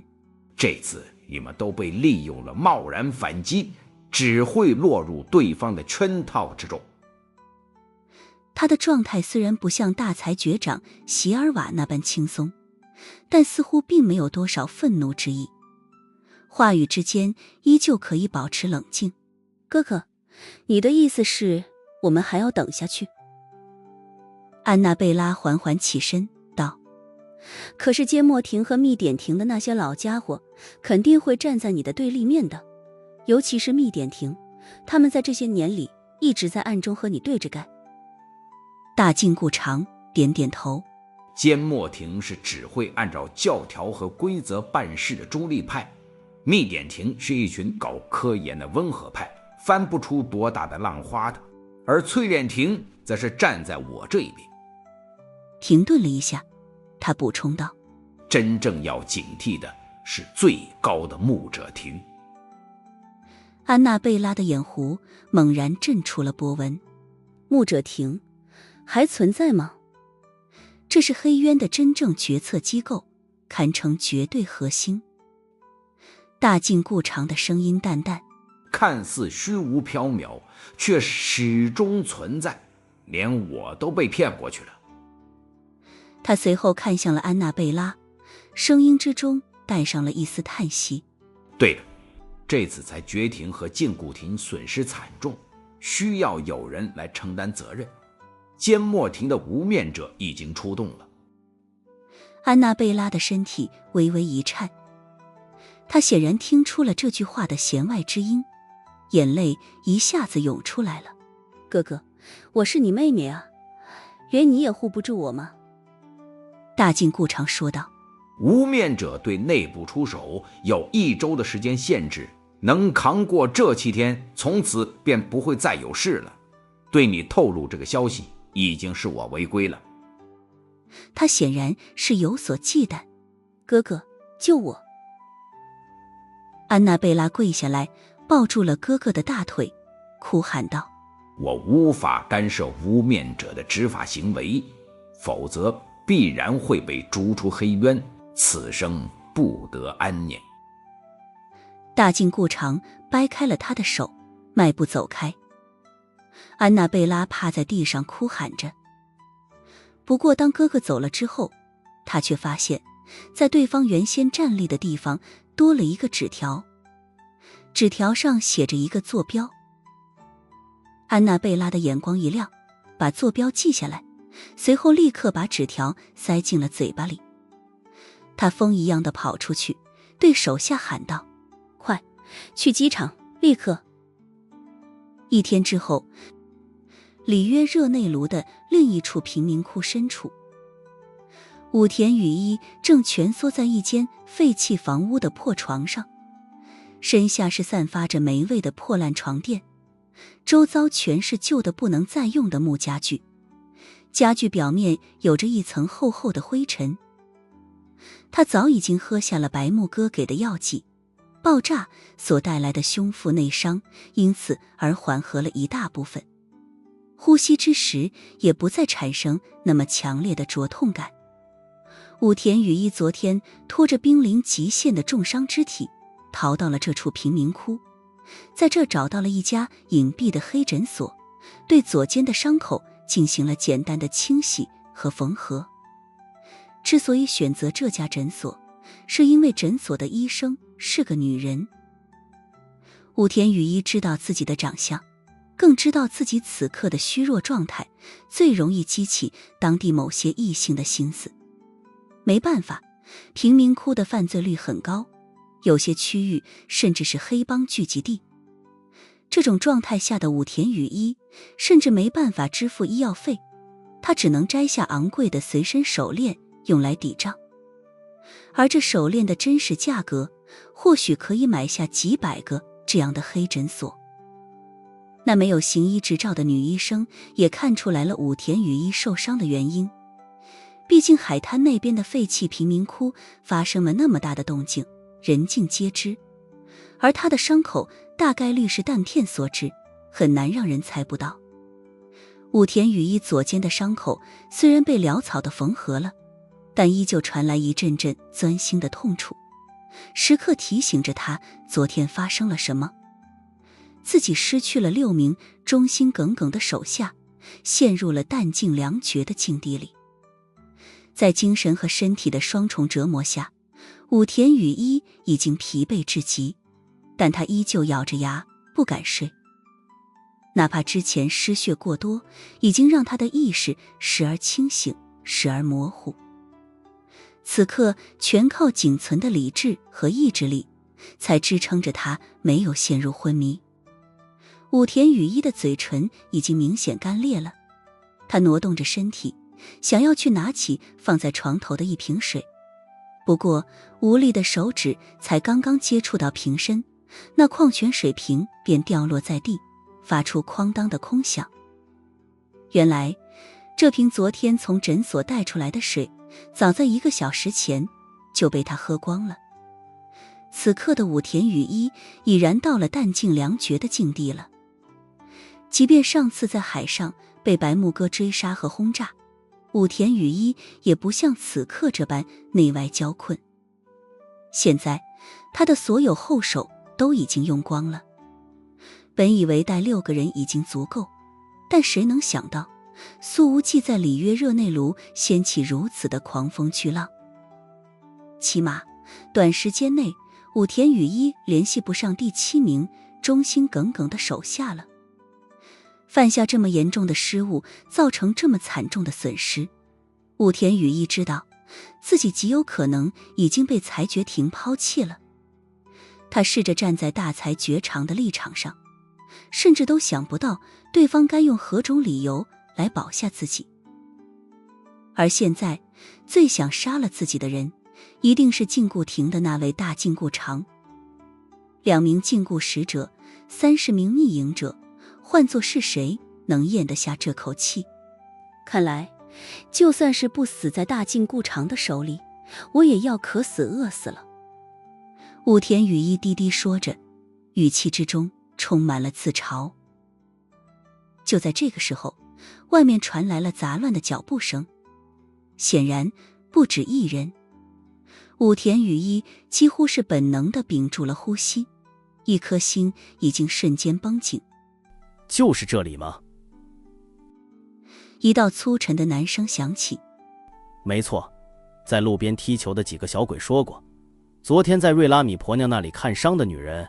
这次你们都被利用了，贸然反击，只会落入对方的圈套之中。他的状态虽然不像大裁决长席尔瓦那般轻松，但似乎并没有多少愤怒之意，话语之间依旧可以保持冷静。哥哥，你的意思是我们还要等下去？安娜贝拉缓缓起身道：可是缄默亭和密典亭的那些老家伙肯定会站在你的对立面的，尤其是密典亭，他们在这些年里一直在暗中和你对着干。大境顾长点点头。缄默亭是只会按照教条和规则办事的中立派，密典亭是一群搞科研的温和派，翻不出多大的浪花的，而淬炼亭则是站在我这一边。停顿了一下，他补充道：真正要警惕的是最高的牧者亭。安娜贝拉的眼弧猛然震出了波纹。牧者亭还存在吗？这是黑渊的真正决策机构，堪称绝对核心。大境顾长的声音淡淡：看似虚无缥缈，却始终存在，连我都被骗过去了。他随后看向了安娜贝拉，声音之中带上了一丝叹息。对了，这次才决亭和禁锢亭损失惨重，需要有人来承担责任。缄默亭的无面者已经出动了。安娜贝拉的身体微微一颤，她显然听出了这句话的弦外之音，眼泪一下子涌出来了。哥哥，我是你妹妹啊，原你也护不住我吗？大境顾长说道。无面者对内部出手有1周的时间限制，能扛过这7天，从此便不会再有事了。对你透露这个消息，已经是我违规了。他显然是有所忌惮。哥哥，救我！安娜贝拉跪下来，抱住了哥哥的大腿，哭喊道：我无法干涉无面者的执法行为，否则必然会被逐出黑渊，此生不得安宁。大境顾长掰开了他的手，迈步走开。安娜贝拉趴在地上哭喊着。不过当哥哥走了之后，他却发现在对方原先站立的地方多了一个纸条，纸条上写着一个坐标。安娜贝拉的眼光一亮，把坐标记下来，随后立刻把纸条塞进了嘴巴里。他风一样的跑出去，对手下喊道：快，去机场，立刻！1天之后，里约热内卢的另一处贫民窟深处，武田雨衣正蜷缩在一间废弃房屋的破床上，身下是散发着霉味的破烂床垫，周遭全是旧的不能再用的木家具，家具表面有着一层厚厚的灰尘。他早已经喝下了白木哥给的药剂，爆炸所带来的胸腹内伤因此而缓和了一大部分，呼吸之时也不再产生那么强烈的灼痛感。武田雨衣昨天拖着濒临极限的重伤肢体逃到了这处贫民窟，在这找到了一家隐蔽的黑诊所，对左肩的伤口进行了简单的清洗和缝合。之所以选择这家诊所，是因为诊所的医生是个女人。武田雨衣知道自己的长相，更知道自己此刻的虚弱状态最容易激起当地某些异性的心思。没办法，贫民窟的犯罪率很高，有些区域甚至是黑帮聚集地。这种状态下的武田雨衣甚至没办法支付医药费，他只能摘下昂贵的随身手链用来抵账。而这手链的真实价格或许可以买下几百个这样的黑诊所。那没有行医执照的女医生也看出来了武田雨衣受伤的原因，毕竟海滩那边的废弃贫民窟发生了那么大的动静，人尽皆知，而他的伤口大概率是弹片所致，很难让人猜不到。武田雨衣左肩的伤口虽然被潦草地缝合了，但依旧传来一阵阵钻心的痛楚，时刻提醒着他昨天发生了什么。自己失去了6名忠心耿耿的手下，陷入了弹尽粮绝的境地里。在精神和身体的双重折磨下，武田雨衣已经疲惫至极，但他依旧咬着牙不敢睡。哪怕之前失血过多，已经让他的意识时而清醒，时而模糊。此刻全靠仅存的理智和意志力，才支撑着他没有陷入昏迷。武田雨衣的嘴唇已经明显干裂了，他挪动着身体，想要去拿起放在床头的一瓶水，不过无力的手指才刚刚接触到瓶身，那矿泉水瓶便掉落在地，发出哐当的空响。原来这瓶昨天从诊所带出来的水，早在1个小时前就被他喝光了。此刻的武田雨衣已然到了弹尽粮绝的境地了。即便上次在海上被白木哥追杀和轰炸，武田雨衣也不像此刻这般内外交困。现在他的所有后手都已经用光了。本以为带6个人已经足够，但谁能想到苏无忌在里约热内卢掀起如此的狂风巨浪。起码短时间内武田雨衣联系不上第7名忠心耿耿的手下了。犯下这么严重的失误，造成这么惨重的损失，武田雨衣知道自己极有可能已经被裁决庭抛弃了。他试着站在大裁决场的立场上，甚至都想不到对方该用何种理由来保下自己。而现在最想杀了自己的人，一定是禁锢庭的那位大禁锢长。2名禁锢使者，30名逆营者，换作是谁能咽得下这口气？看来就算是不死在大禁锢长的手里，我也要渴死饿死了。武田雨衣低低说着，语气之中充满了自嘲。就在这个时候，外面传来了杂乱的脚步声，显然不止一人。武田雨衣几乎是本能地屏住了呼吸，一颗心已经瞬间绷紧。就是这里吗？一道粗沉的男声响起。没错，在路边踢球的几个小鬼说过，昨天在瑞拉米婆娘那里看伤的女人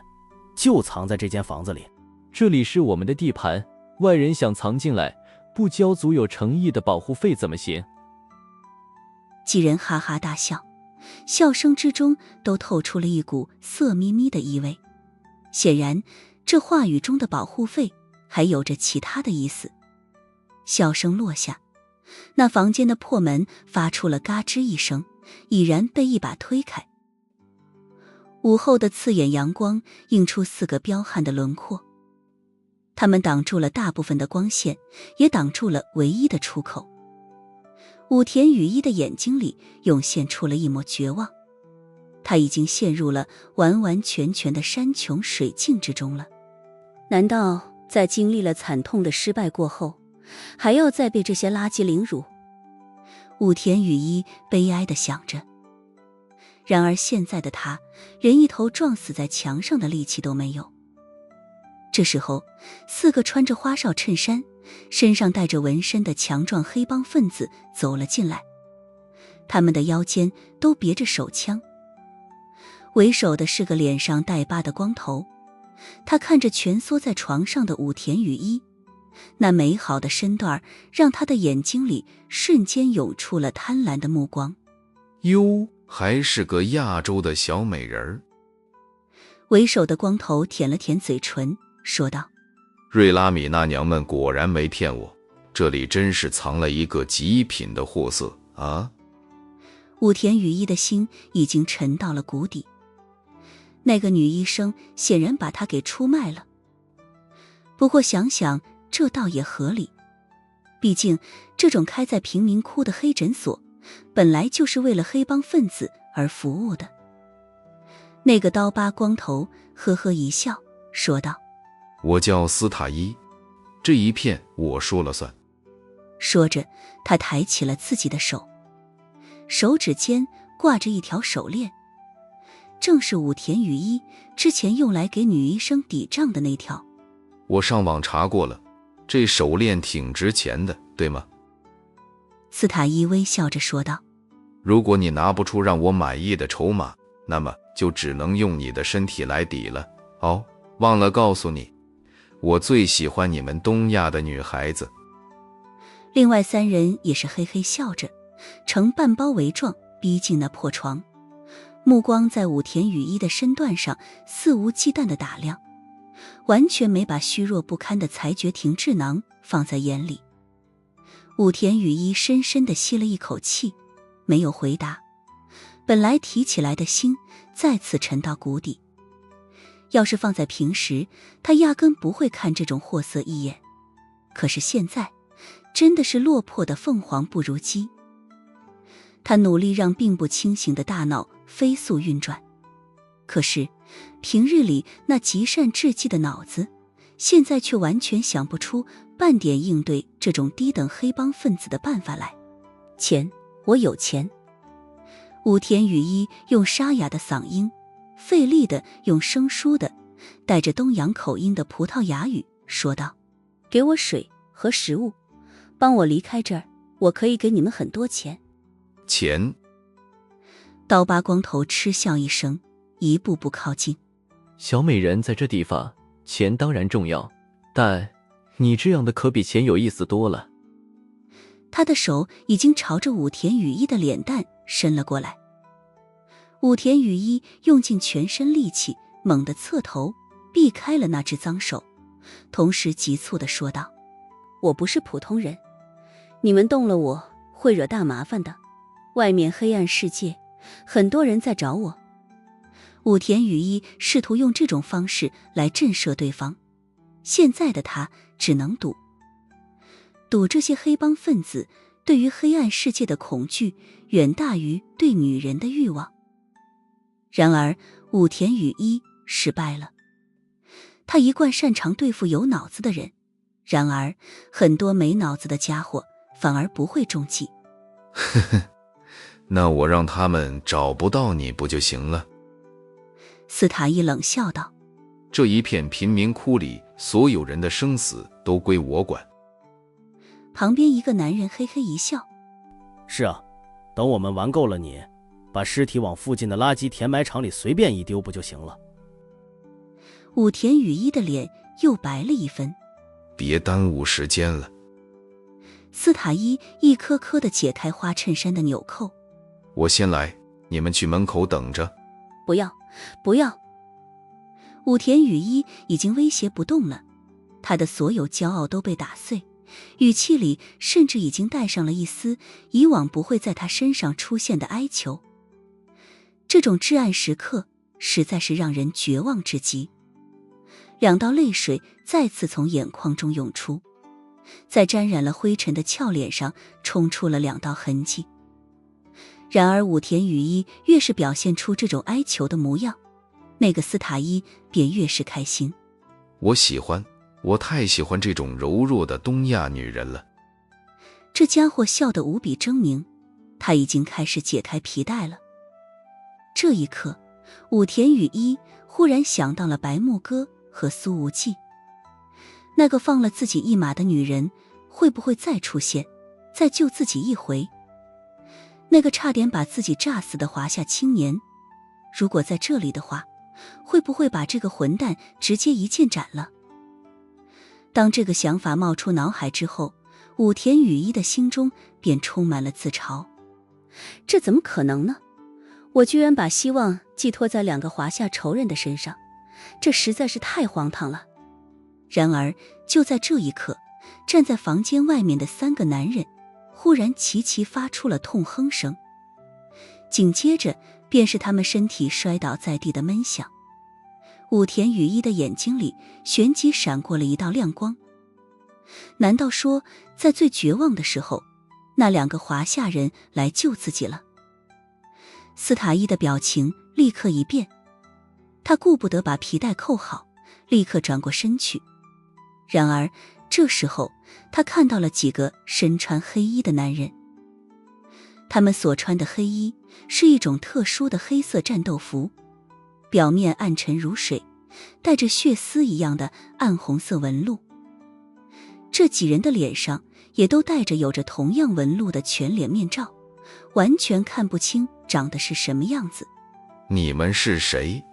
就藏在这间房子里。这里是我们的地盘，外人想藏进来，不交足有诚意的保护费怎么行？几人哈哈大笑，笑声之中都透出了一股色眯眯的意味。显然这话语中的保护费还有着其他的意思。笑声落下，那房间的破门发出了嘎吱一声，已然被一把推开。午后的刺眼阳光映出4个彪悍的轮廓，他们挡住了大部分的光线，也挡住了唯一的出口。武田雨衣的眼睛里涌现出了一抹绝望，他已经陷入了完完全全的山穷水尽之中了。难道在经历了惨痛的失败过后，还要再被这些垃圾凌辱？武田雨衣悲哀地想着。然而现在的他连一头撞死在墙上的力气都没有。这时候4个穿着花哨衬衫、身上带着纹身的强壮黑帮分子走了进来，他们的腰间都别着手枪。为首的是个脸上带疤的光头，他看着蜷缩在床上的武田雨衣，那美好的身段让他的眼睛里瞬间涌出了贪婪的目光。哟，还是个亚洲的小美人儿。为首的光头舔了舔嘴唇，说道：瑞拉米那娘们果然没骗我，这里真是藏了一个极品的货色啊！武田雨衣的心已经沉到了谷底，那个女医生显然把他给出卖了。不过想想这倒也合理，毕竟这种开在贫民窟的黑诊所本来就是为了黑帮分子而服务的。那个刀疤光头呵呵一笑，说道：我叫斯塔伊，这一片我说了算。说着他抬起了自己的手，手指间挂着一条手链，正是武田雨衣之前用来给女医生抵账的那条。我上网查过了，这手链挺值钱的，对吗？斯塔伊微笑着说道：如果你拿不出让我满意的筹码，那么就只能用你的身体来抵了。哦，忘了告诉你，我最喜欢你们东亚的女孩子。另外3人也是嘿嘿笑着，呈半包围状逼近那破床，目光在武田雨衣的身段上肆无忌惮地打量，完全没把虚弱不堪的裁决庭智囊放在眼里。武田雨衣深深地吸了一口气，没有回答。本来提起来的心再次沉到谷底。要是放在平时，他压根不会看这种货色一眼，可是现在真的是落魄的凤凰不如鸡。他努力让并不清醒的大脑飞速运转，可是平日里那极善治计的脑子，现在却完全想不出半点应对这种低等黑帮分子的办法来。钱，我有钱。武田雨衣用沙哑的嗓音，费力地用生疏的带着东洋口音的葡萄牙语说道：给我水和食物，帮我离开这儿，我可以给你们很多钱。钱？刀疤光头嗤笑一声，一步步靠近。小美人在这地方，钱当然重要，但你这样的可比钱有意思多了。他的手已经朝着武田雨衣的脸蛋伸了过来。武田雨衣用尽全身力气，猛地侧头避开了那只脏手，同时急促地说道：我不是普通人，你们动了我会惹大麻烦的，外面黑暗世界很多人在找我。武田雨衣试图用这种方式来震慑对方，现在的他只能赌这些黑帮分子对于黑暗世界的恐惧远大于对女人的欲望。然而武田雨衣失败了，他一贯擅长对付有脑子的人，然而很多没脑子的家伙反而不会中计。呵呵，那我让他们找不到你不就行了？斯塔伊冷笑道：这一片贫民窟里所有人的生死都归我管。旁边一个男人嘿嘿一笑：是啊，等我们玩够了你，把尸体往附近的垃圾填埋场里随便一丢不就行了？武田雨衣的脸又白了一分。别耽误时间了。斯塔伊一颗颗地解开花衬衫的纽扣。我先来，你们去门口等着。不要，不要。武田雨衣已经威胁不动了，他的所有骄傲都被打碎，语气里甚至已经带上了一丝以往不会在他身上出现的哀求。这种至暗时刻实在是让人绝望至极。2道泪水再次从眼眶中涌出，在沾染了灰尘的俏脸上冲出了2道痕迹。然而武田雨衣越是表现出这种哀求的模样，那个斯塔伊便越是开心。我喜欢，我太喜欢这种柔弱的东亚女人了。这家伙笑得无比狰狞，他已经开始解开皮带了。这一刻，武田雨衣忽然想到了白木哥和苏无忌。那个放了自己一马的女人会不会再出现，再救自己一回？那个差点把自己炸死的华夏青年，如果在这里的话，会不会把这个混蛋直接一剑斩了？当这个想法冒出脑海之后，武田雨衣的心中便充满了自嘲。这怎么可能呢？我居然把希望寄托在2个华夏仇人的身上，这实在是太荒唐了。然而就在这一刻，站在房间外面的3个男人忽然齐齐发出了痛哼声，紧接着便是他们身体摔倒在地的闷响。武田雨衣的眼睛里旋即闪过了一道亮光。难道说在最绝望的时候，那2个华夏人来救自己了？斯塔伊的表情立刻一变，他顾不得把皮带扣好，立刻转过身去。然而这时候他看到了几个身穿黑衣的男人，他们所穿的黑衣是一种特殊的黑色战斗服，表面暗沉如水，带着血丝一样的暗红色纹路。这几人的脸上也都戴着有着同样纹路的全脸面罩，完全看不清长得是什么样子。你们是谁？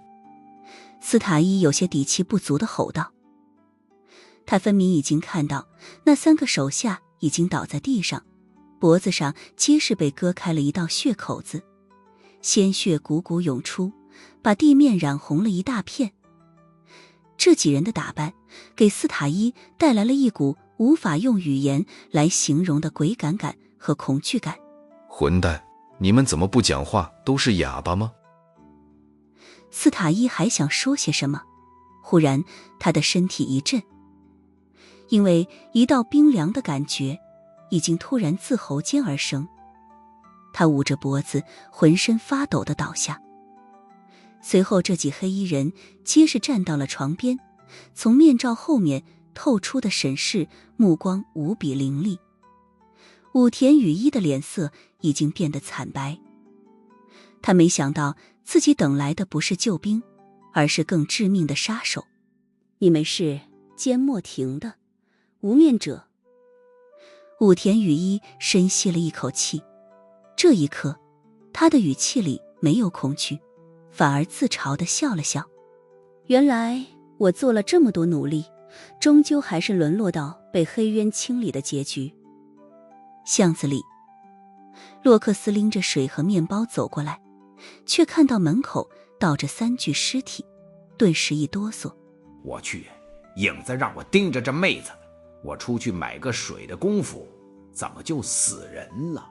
斯塔伊有些底气不足地吼道。他分明已经看到那3个手下已经倒在地上，脖子上皆是被割开了一道血口子，鲜血汩汩涌出，把地面染红了一大片。这几人的打扮给斯塔伊带来了一股无法用语言来形容的鬼感和恐惧感。混蛋，你们怎么不讲话？都是哑巴吗？斯塔伊还想说些什么，忽然他的身体一震，因为一道冰凉的感觉已经突然自喉间而生。他捂着脖子，浑身发抖地倒下。随后这几黑衣人皆是站到了床边，从面罩后面透出的审视目光无比凌厉。武田雨衣的脸色已经变得惨白，他没想到自己等来的不是救兵，而是更致命的杀手。你们是缄默亭的无面者。武田雨衣深吸了一口气，这一刻他的语气里没有恐惧，反而自嘲地笑了笑。原来我做了这么多努力，终究还是沦落到被黑渊清理的结局。巷子里，洛克斯拎着水和面包走过来，却看到门口倒着3具尸体，顿时一哆嗦。我去，影子让我盯着这妹子，我出去买个水的功夫，怎么就死人了？